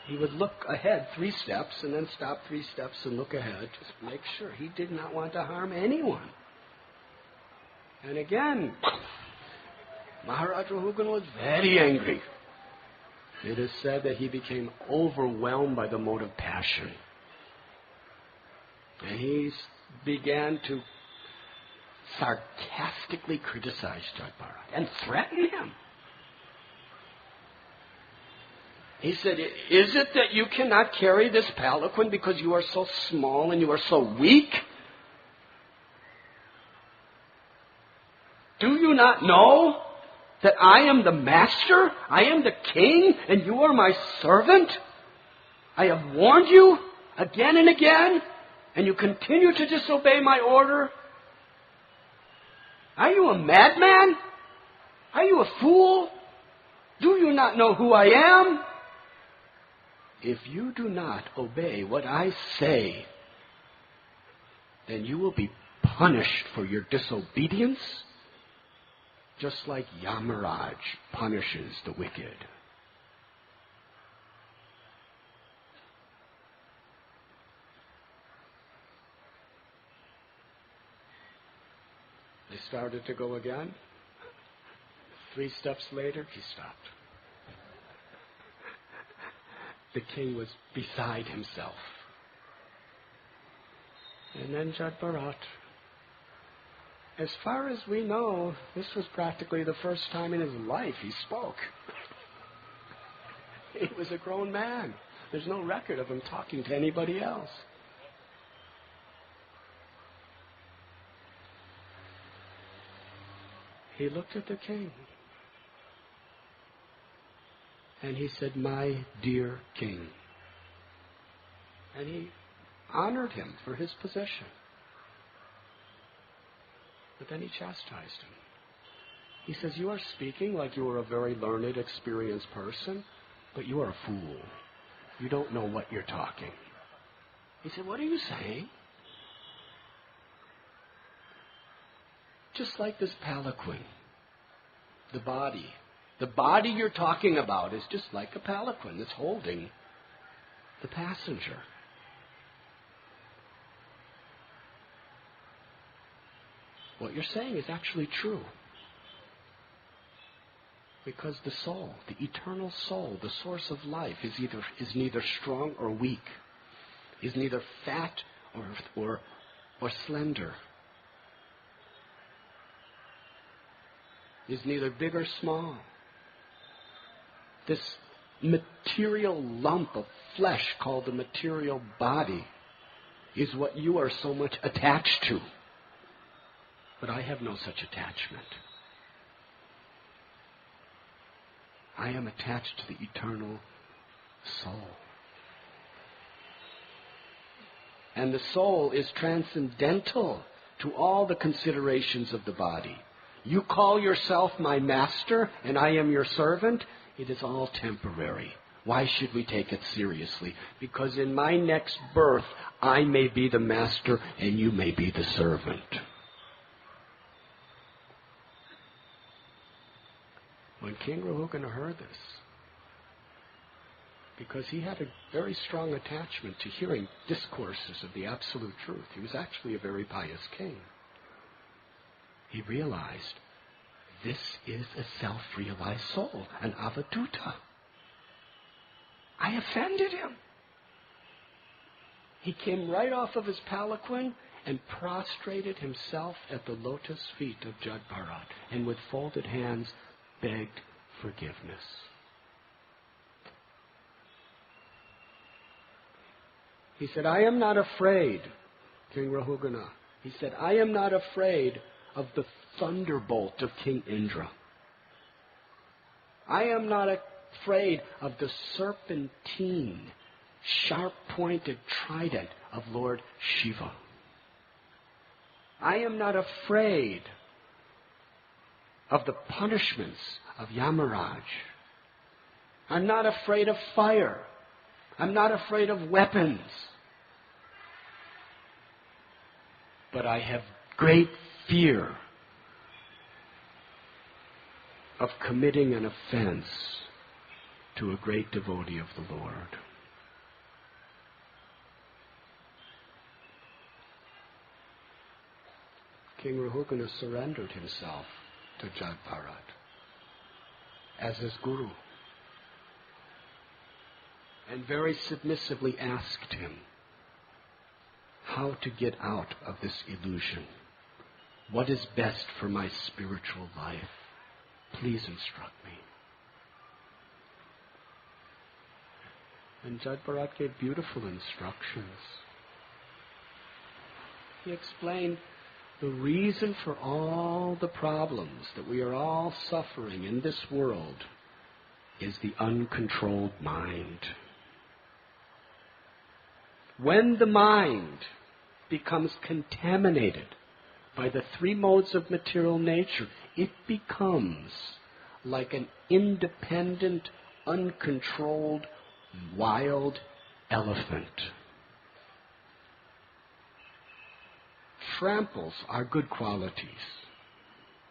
Speaker 1: He would look ahead 3 steps and then stop 3 steps and look ahead, just make sure he did not want to harm anyone. And again, Maharaja Rahugana was very angry. It is said that he became overwhelmed by the mode of passion. And he began to
Speaker 2: sarcastically criticized Jada Bharata and threatened him. He said, is it that you cannot carry this palanquin because you are so small and you are so weak? Do you not know that I am the master? I am the king and you are my servant? I have warned you again and again and you continue to disobey my order? Are you a madman? Are you a fool? Do you not know who I am? If you do not obey what I say, then you will be punished for your disobedience, just like Yamaraj punishes the wicked. They started to go again. 3 steps later, he stopped. The king was beside himself. And then Jada Bharata. As far as we know, this was practically the first time in his life he spoke. He was a grown man. There's no record of him talking to anybody else. He looked at the king. And he said, my dear king. And he honored him for his position. But then he chastised him. He says, you are speaking like you are a very learned, experienced person, but you are a fool. You don't know what you're talking. He said, what are you saying? Just like this palanquin, the body. The body you're talking about is just like a palanquin that's holding the passenger. What you're saying is actually true. Because the soul, the eternal soul, the source of life, is neither strong or weak, is neither fat or slender, is neither big or small. This material lump of flesh called the material body is what you are so much attached to. But I have no such attachment. I am attached to the eternal soul. And the soul is transcendental to all the considerations of the body. You call yourself my master and I am your servant. It is all temporary. Why should we take it seriously? Because in my next birth, I may be the master and you may be the servant. When King Rahugana heard this, because he had a very strong attachment to hearing discourses of the absolute truth, he was actually a very pious king. He realized, this is a self-realized soul, an avadhuta. I offended him. He came right off of his palanquin and prostrated himself at the lotus feet of Jada Bharata, and with folded hands begged forgiveness. He said, I am not afraid, King Rahugana. He said, I am not afraid of the thunderbolt of King Indra. I am not afraid of the serpentine, sharp-pointed trident of Lord Shiva. I am not afraid of the punishments of Yamaraj. I'm not afraid of fire. I'm not afraid of weapons. But I have great fear of committing an offense to a great devotee of the Lord. King Rahugana surrendered himself to Jada Bharata as his guru, and very submissively asked him how to get out of this illusion, What is best for my spiritual life? Please instruct me. And Jada Bharata gave beautiful instructions. He explained the reason for all the problems that we are all suffering in this world is the uncontrolled mind. When the mind becomes contaminated by the three modes of material nature, it becomes like an independent, uncontrolled, wild elephant. Tramples our good qualities,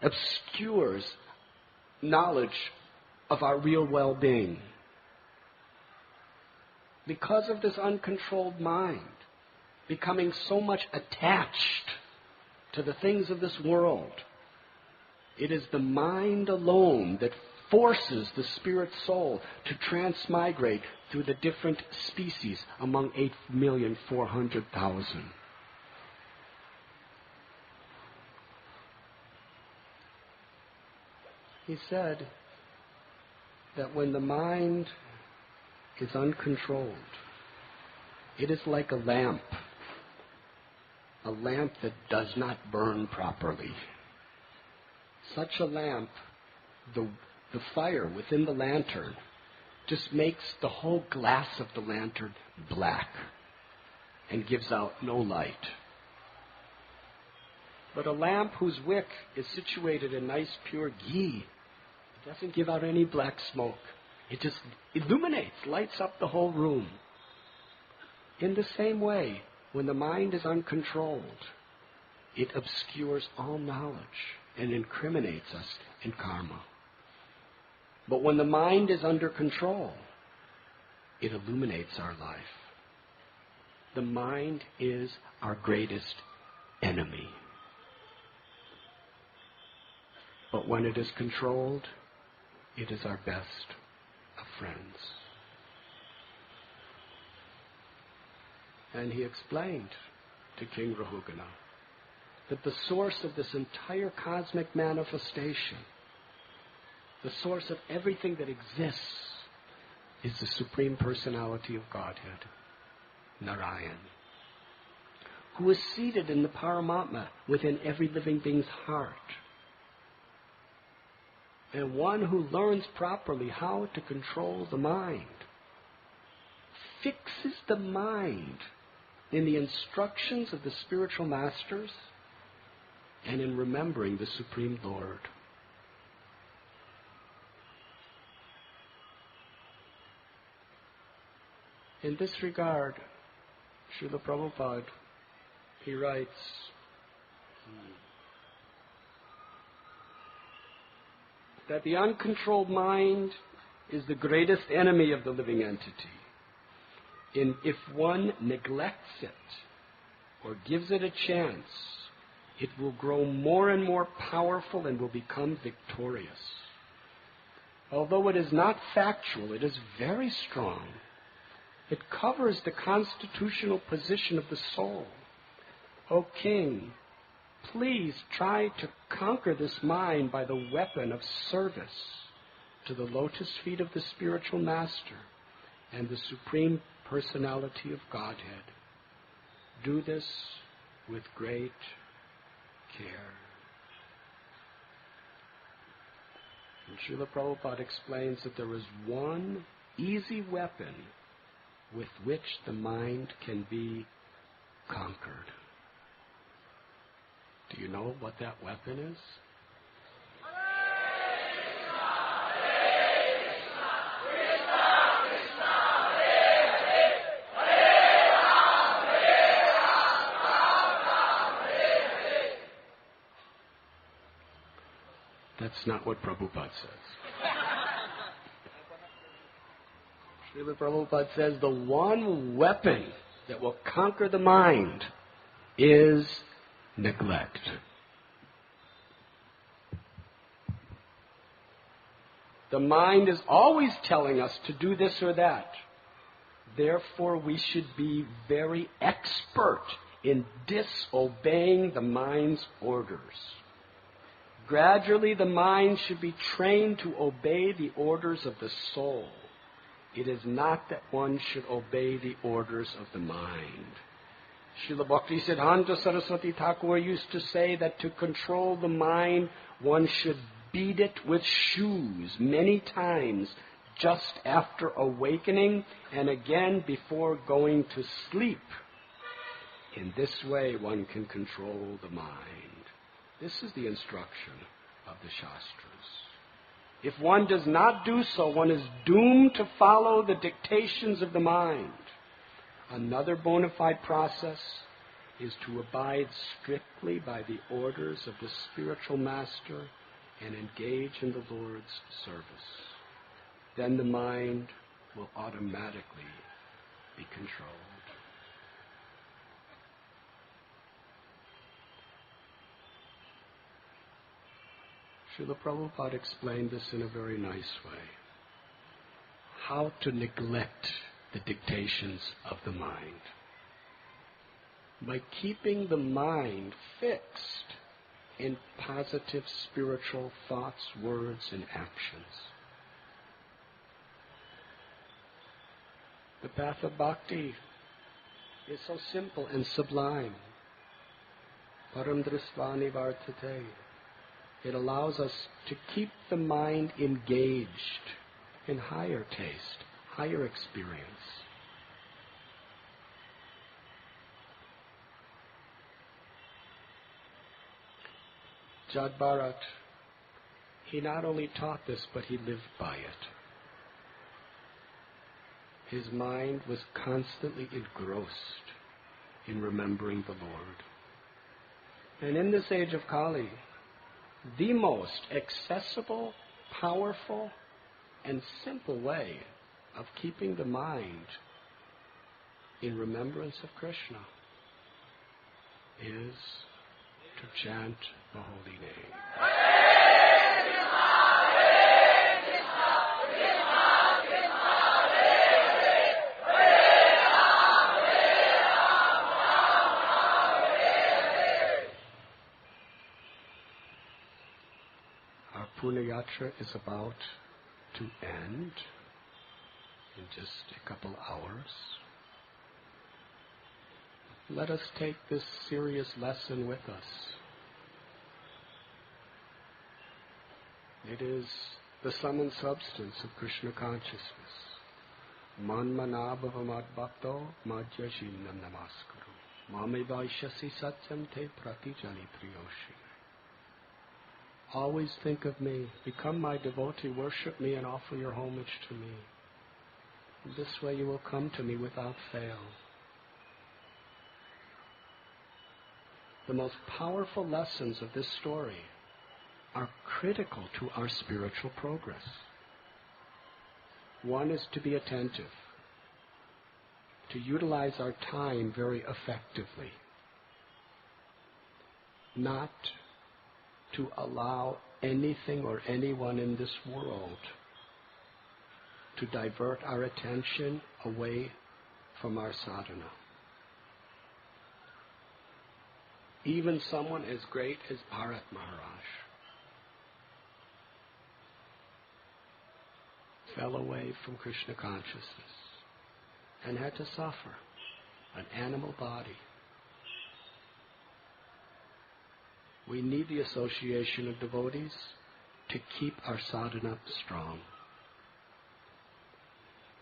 Speaker 2: obscures knowledge of our real well-being. Because of this uncontrolled mind, becoming so much attached to the things of this world, it is the mind alone that forces the spirit soul to transmigrate through the different species among 8,400,000. He said that when the mind is uncontrolled, it is like a lamp that does not burn properly. Such a lamp, the fire within the lantern just makes the whole glass of the lantern black and gives out no light. But a lamp whose wick is situated in nice pure ghee, it doesn't give out any black smoke. It just illuminates, lights up the whole room. In the same way, when the mind is uncontrolled, it obscures all knowledge and incriminates us in karma. But when the mind is under control, it illuminates our life. The mind is our greatest enemy. But when it is controlled, it is our best of friends. And he explained to King Rahugana that the source of this entire cosmic manifestation, the source of everything that exists, is the Supreme Personality of Godhead, Narayan, who is seated in the Paramatma within every living being's heart. And one who learns properly how to control the mind fixes the mind in the instructions of the spiritual masters and in remembering the Supreme Lord. In this regard, Srila Prabhupada, he writes, that the uncontrolled mind is the greatest enemy of the living entity. And if one neglects it or gives it a chance, it will grow more and more powerful and will become victorious. Although it is not factual, it is very strong. It covers the constitutional position of the soul. O King, please try to conquer this mind by the weapon of service to the lotus feet of the spiritual master and the Supreme Personality of Godhead. Do this with great care. And Srila Prabhupada explains that there is one easy weapon with which the mind can be conquered. Do you know what that weapon is? That's not what Prabhupada says. Srila Prabhupada says the one weapon that will conquer the mind is neglect. The mind is always telling us to do this or that. Therefore, we should be very expert in disobeying the mind's orders. Gradually, the mind should be trained to obey the orders of the soul. It is not that one should obey the orders of the mind. Srila Bhaktisiddhanta Saraswati Thakur used to say that to control the mind, one should beat it with shoes many times just after awakening and again before going to sleep. In this way, one can control the mind. This is the instruction of the Shastras. If one does not do so, one is doomed to follow the dictations of the mind. Another bona fide process is to abide strictly by the orders of the spiritual master and engage in the Lord's service. Then the mind will automatically be controlled. Srila Prabhupada explained this in a very nice way. How to neglect the dictations of the mind. By keeping the mind fixed in positive spiritual thoughts, words, and actions. The path of bhakti is so simple and sublime. Param dristvani vartate. It allows us to keep the mind engaged in higher taste, higher experience. Jada Bharata, he not only taught this, but he lived by it. His mind was constantly engrossed in remembering the Lord. And in this age of Kali, the most accessible, powerful, and simple way of keeping the mind in remembrance of Krishna is to chant the holy name. Our Purna Yatra is about to end in just a couple hours. Let us take this serious lesson with us. It is the sum and substance of Krishna consciousness. Manmanabhava madbhakto madhyashinam namaskuru. Mame vaishyasi satyam te pratijani priyoshi. Always think of me. Become my devotee. Worship me and offer your homage to me. In this way you will come to me without fail. The most powerful lessons of this story are critical to our spiritual progress. One is to be attentive, to utilize our time very effectively, not to allow anything or anyone in this world to divert our attention away from our sadhana. Even someone as great as Bharat Maharaj fell away from Krishna consciousness and had to suffer an animal body. We need the association of devotees to keep our sadhana strong.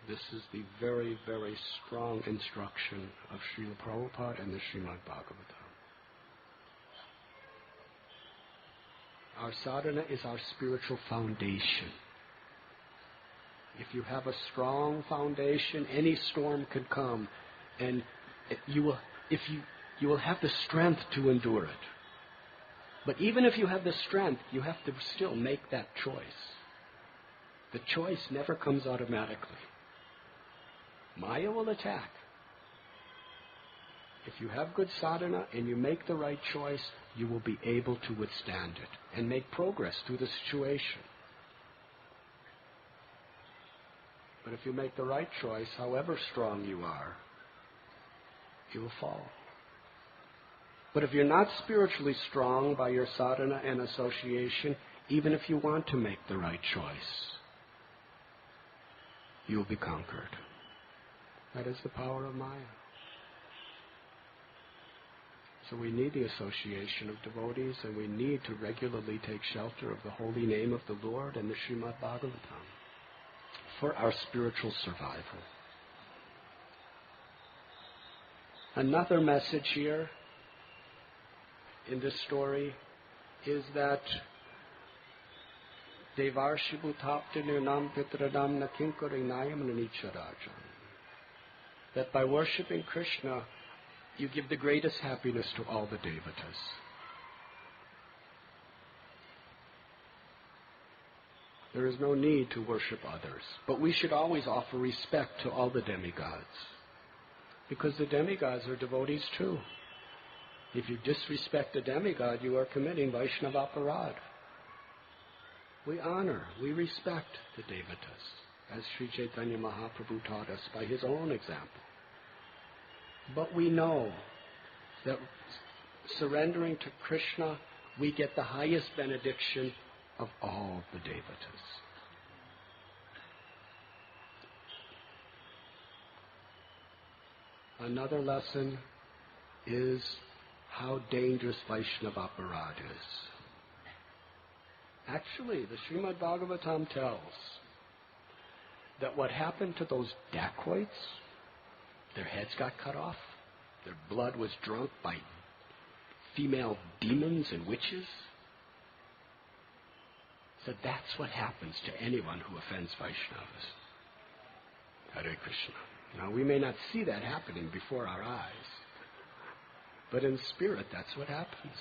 Speaker 2: This is the very, very strong instruction of Srila Prabhupada and the Srimad Bhagavatam. Our sadhana is our spiritual foundation. If you have a strong foundation, any storm could come, and you will have the strength to endure it. But even if you have the strength, you have to still make that choice. The choice never comes automatically. Maya will attack. If you have good sadhana and you make the right choice, you will be able to withstand it and make progress through the situation. But if you make the right choice, however strong you are, you will fall.
Speaker 1: But if you're not spiritually strong by your sadhana and association, even if you want to make the right choice, you will be conquered. That is the power of Maya. So we need the association of devotees, and we need to regularly take shelter of the holy name of the Lord and the Srimad Bhagavatam for our spiritual survival. Another message here in this story is that Devarshi Bhutaptinirnam Pitradam Nakinkarinayam Nanicharajam. That by worshipping Krishna, you give the greatest happiness to all the devatas. There is no need to worship others, but we should always offer respect to all the demigods, because the demigods are devotees too. If you disrespect a demigod, you are committing Vaishnava aparad. We honor, we respect the devatas, as Sri Chaitanya Mahaprabhu taught us by his own example. But we know that surrendering to Krishna, we get the highest benediction of all the devatas. Another lesson is how dangerous Vaishnava aparad is. Actually, the Srimad Bhagavatam tells that what happened to those dacoits, their heads got cut off, their blood was drunk by female demons and witches. So that's what happens to anyone who offends Vaishnavas. Hare Krishna. Now, we may not see that happening before our eyes, but in spirit, that's what happens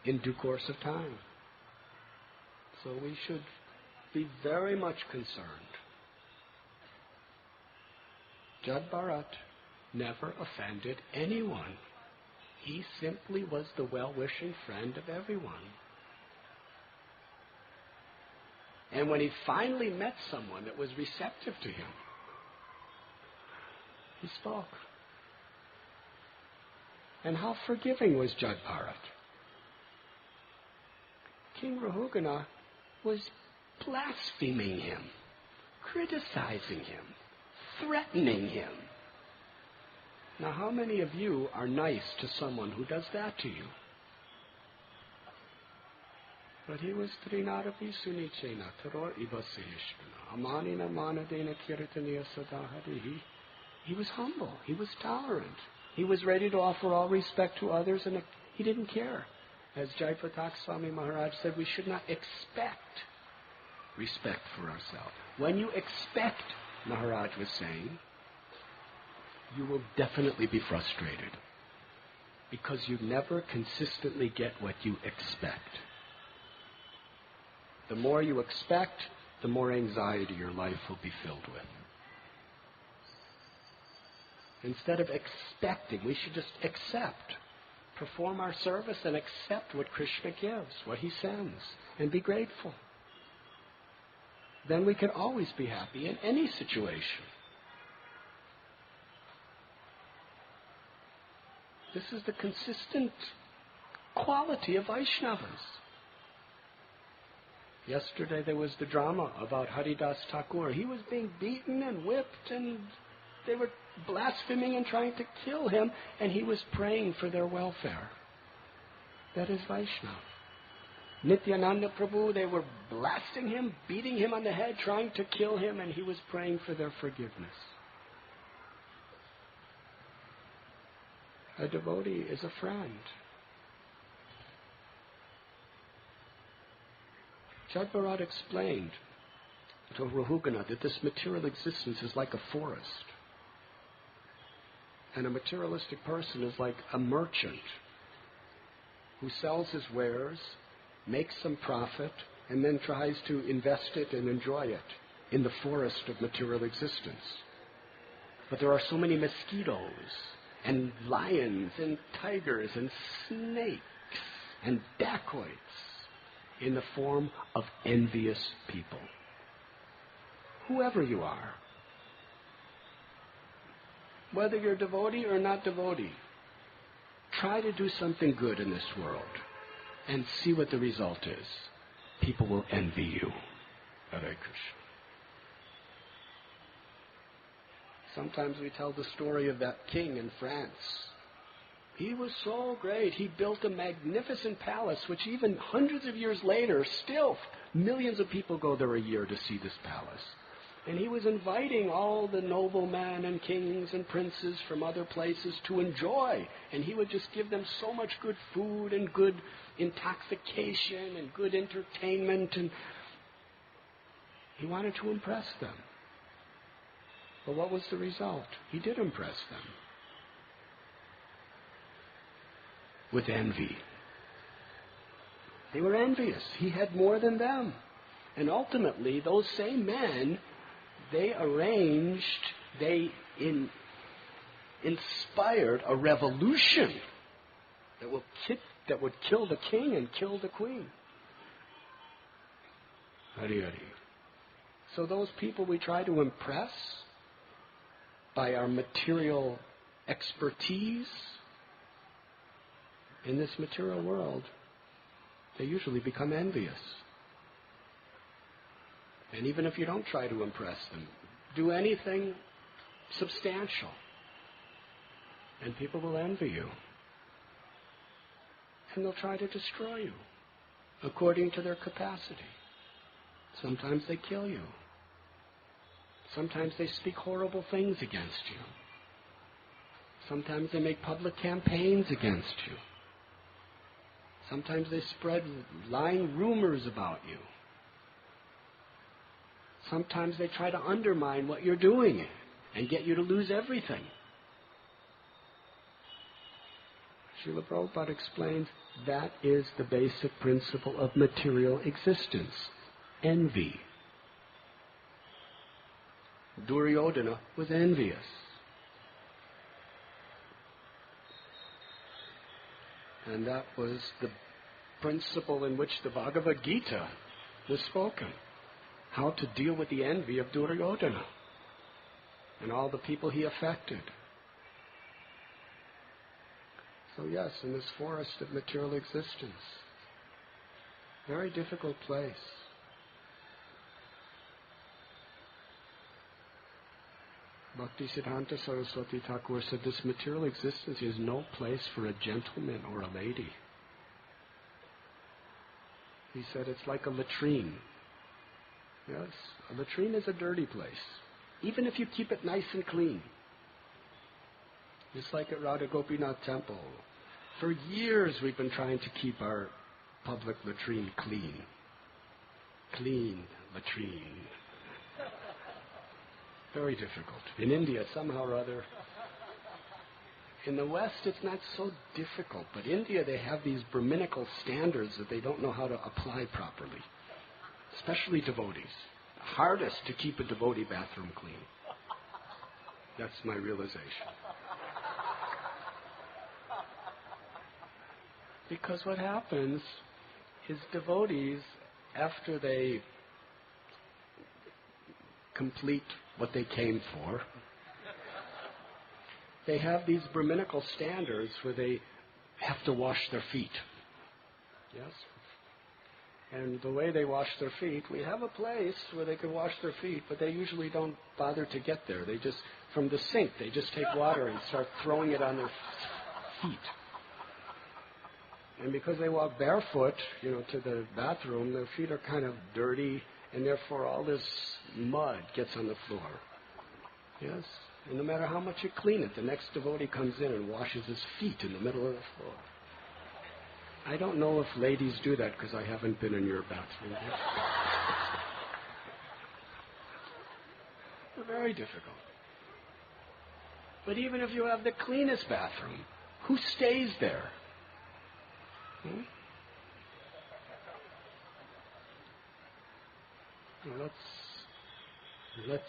Speaker 1: in due course of time. So we should be very much concerned. Jada Bharata never offended anyone. He simply was the well-wishing friend of everyone. And when he finally met someone that was receptive to him, he spoke. And how forgiving was Jada Bharata? King Rahugana was blaspheming him, criticizing him, threatening him. Now, how many of you are nice to someone who does that to you? But he was Trinarapi Sunichena, Taror Ibasehishvana, Amanina Manadena Kiritaniya Sadahari. He was humble, he was tolerant, he was ready to offer all respect to others, and he didn't care. As Jaipatak Swami Maharaj said, we should not expect respect for ourselves. When you expect, Maharaj was saying, you will definitely be frustrated, because you never consistently get what you expect. The more you expect, the more anxiety your life will be filled with. Instead of expecting, we should just accept. Perform our service and accept what Krishna gives, what he sends, and be grateful. Then we can always be happy in any situation. This is the consistent quality of Vaishnavas. Yesterday there was the drama about Haridas Thakur. He was being beaten and whipped, and they were blaspheming and trying to kill him, and he was praying for their welfare. That is Vaishnava. Nityananda Prabhu, they were blasting him, beating him on the head, trying to kill him, and he was praying for their forgiveness. A devotee is a friend. Jada Bharata explained to Rahugana that this material existence is like a forest. And a materialistic person is like a merchant who sells his wares, makes some profit, and then tries to invest it and enjoy it in the forest of material existence. But there are so many mosquitoes and lions and tigers and snakes and dacoits in the form of envious people. Whoever you are, whether you're devotee or not devotee,
Speaker 2: Try to do something good in this world and see what the result is. People will envy you. Hare Krishna. Sometimes we tell the story of that king in France. He was so great. He built a magnificent palace, which even hundreds of years later, still millions of people go there a year to see this palace. And he was inviting all the noblemen and kings and princes from other places to enjoy. And he would just give them so much good food and good intoxication and good entertainment. And he wanted to impress them. But what was the result? He did impress them. With envy. They were envious. He had more than them. And ultimately, those same men, they inspired a revolution that would kill the king and kill the queen. Hare Hare. So those people we try to impress by our material expertise in this material world, they usually become envious. And even if you don't try to impress them, do anything substantial, and people will envy you. And they'll try to destroy you according to their capacity. Sometimes they kill you. Sometimes they speak horrible things against you. Sometimes they make public campaigns against you. Sometimes they spread lying rumors about you. Sometimes they try to undermine what you're doing and get you to lose everything. Srila Prabhupada explains that is the basic principle of material existence. Envy. Duryodhana was envious. And that was the principle in which the Bhagavad Gita was spoken. How to deal with the envy of Duryodhana and all the people he affected. So yes, in this forest of material existence, very difficult place. Bhaktisiddhanta Saraswati Thakur said this material existence is no place for a gentleman or a lady. He said it's like a latrine. Yes, a latrine is a dirty place, even if you keep it nice and clean. Just like at Radha Gopinath Temple. For years we've been trying to keep our public latrine clean. Clean latrine. Very difficult. In India, somehow or other. In the West, it's not so difficult. But India, they have these Brahminical standards that they don't know how to apply properly. Especially devotees. Hardest to keep a devotee bathroom clean. That's my realization. Because what happens is devotees, after they complete what they came for, they have these Brahminical standards where they have to wash their feet. Yes? And the way they wash their feet, we have a place where they can wash their feet, but they usually don't bother to get there. They just, from the sink, they just take water and start throwing it on their feet. And because they walk barefoot, to the bathroom, their feet are kind of dirty, and therefore all this mud gets on the floor. Yes? And no matter how much you clean it, the next devotee comes in and washes his feet in the middle of the floor. I don't know if ladies do that because I haven't been in your bathroom yet. They're very difficult. But even if you have the cleanest bathroom, who stays there? Let's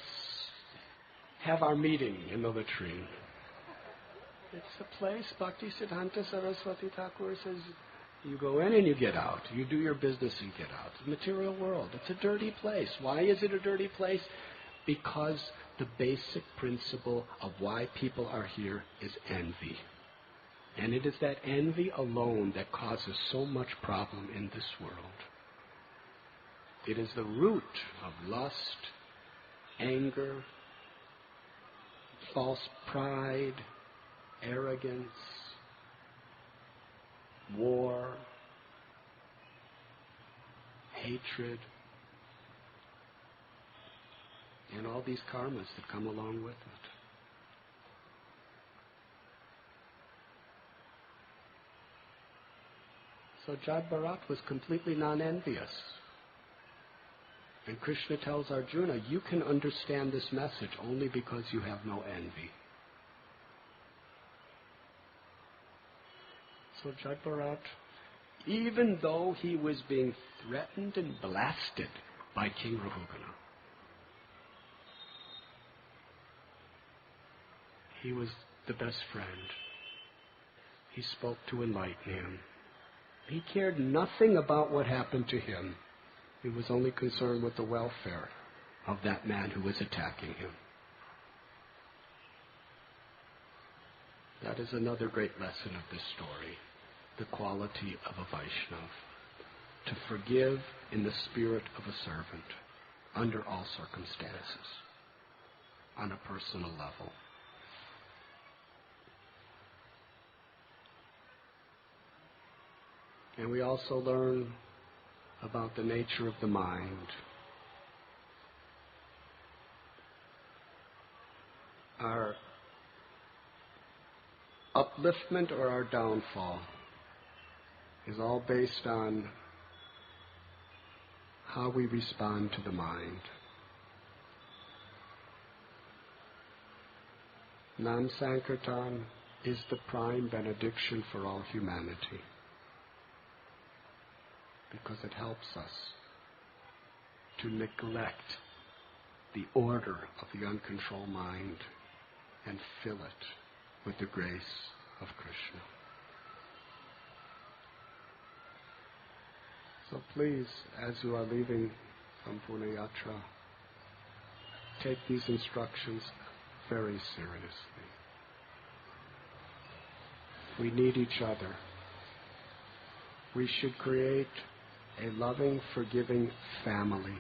Speaker 2: have our meeting in the latrine. It's a place, Bhaktisiddhanta Saraswati Thakur says, you go in and you get out. You do your business and get out. The material world, it's a dirty place. Why is it a dirty place? Because the basic principle of why people are here is envy. And it is that envy alone that causes so much problem in this world. It is the root of lust, anger, false pride, arrogance, war, hatred, and all these karmas that come along with it. So Jada Bharata was completely non-envious. And Krishna tells Arjuna, you can understand this message only because you have no envy. So Jada Bharata, even though he was being threatened and blasted by King Rahugana, he was the best friend. He spoke to enlighten him. He cared nothing about what happened to him. He was only concerned with the welfare of that man who was attacking him. That is another great lesson of this story, the quality of a Vaishnava, to forgive in the spirit of a servant under all circumstances, on a personal level. And we also learn about the nature of the mind. Our upliftment or our downfall is all based on how we respond to the mind. Nam Sankirtan is the prime benediction for all humanity, because it helps us to neglect the order of the uncontrolled mind and fill it with the grace of Krishna. So please, as you are leaving from Pune Yatra, take these instructions very seriously. We need each other. We should create a loving, forgiving family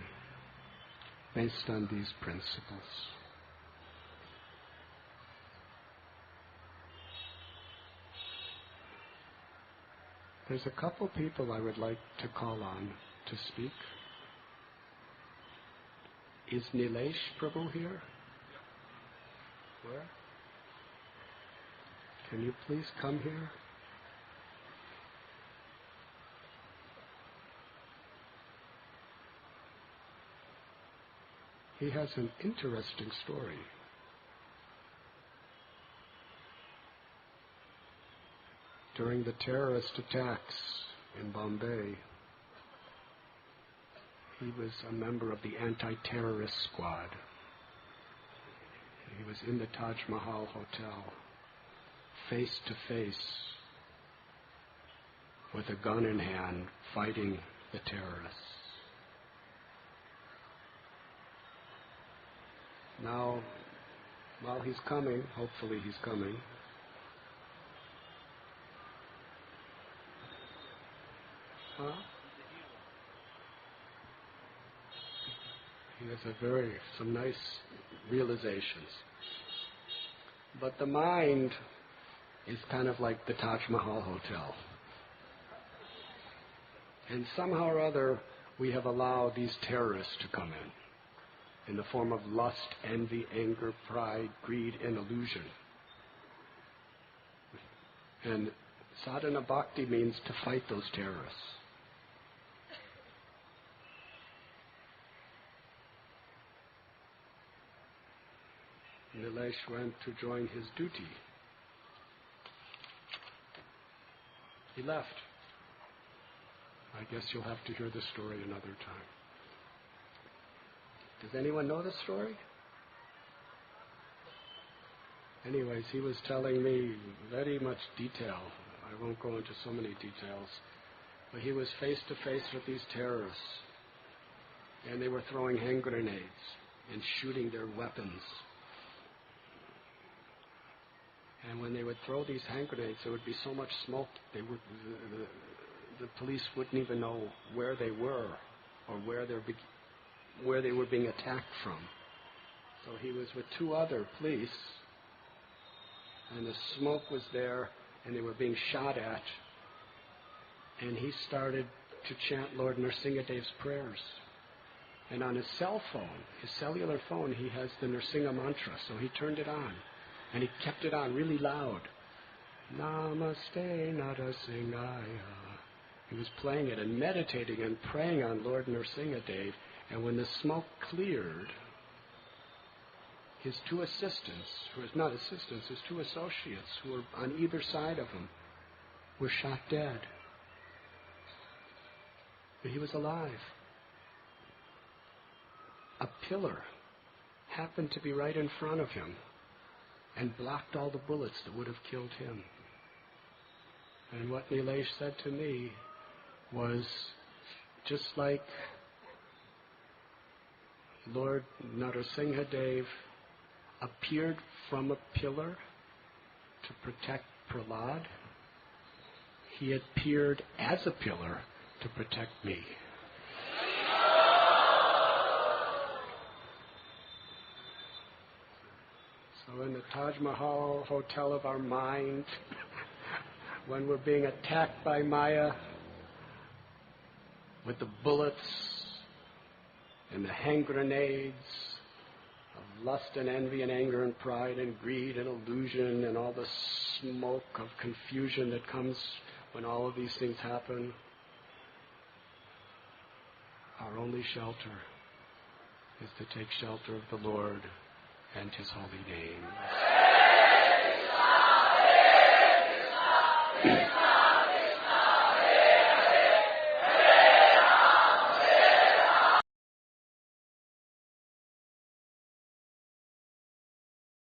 Speaker 2: based on these principles. There's a couple people I would like to call on to speak. Is Nilesh Prabhu here? Where? Can you please come here? He has an interesting story. During the terrorist attacks in Bombay, he was a member of the anti-terrorist squad. He was in the Taj Mahal Hotel, face to face with a gun in hand, fighting the terrorists. Now, while he's coming, hopefully he's coming, he has some nice realizations. But the mind is kind of like the Taj Mahal Hotel. And somehow or other, we have allowed these terrorists to come in the form of lust, envy, anger, pride, greed, and illusion. And sadhana bhakti means to fight those terrorists. Nilesh went to join his duty. He left. I guess you'll have to hear the story another time. Does anyone know the story? Anyways, he was telling me very much detail. I won't go into so many details. But he was face to face with these terrorists. And they were throwing hand grenades and shooting their weapons.
Speaker 1: And when they would throw these hand grenades, there would be so much smoke, the police wouldn't even know where they were or where they were being attacked from. So he was with two other police, and the smoke was there, and they were being shot at. And he started to chant Lord Nrsingadev's prayers. And on his cell phone, his cellular phone, he has the Nrsinga mantra, so he turned it on. And he kept it on really loud. Namaste Narasingaya. He was playing it and meditating and praying on Lord Nrsingadev. And when the smoke cleared, his two assistants, his two associates who were on either side of him, were shot dead. But he was alive. A pillar happened to be right in front of him and blocked all the bullets that would have killed him. And what Nilesh said to me was, just like Lord Nrsingadev appeared from a pillar to protect Prahlad, he appeared as a pillar to protect me. So in the Taj Mahal hotel of our mind, when we're being attacked by Maya with the bullets and the hand grenades of lust and envy and anger and pride and greed and illusion and all the smoke of confusion that comes when all of these things happen, our only shelter is to take shelter of the Lord and His holy name.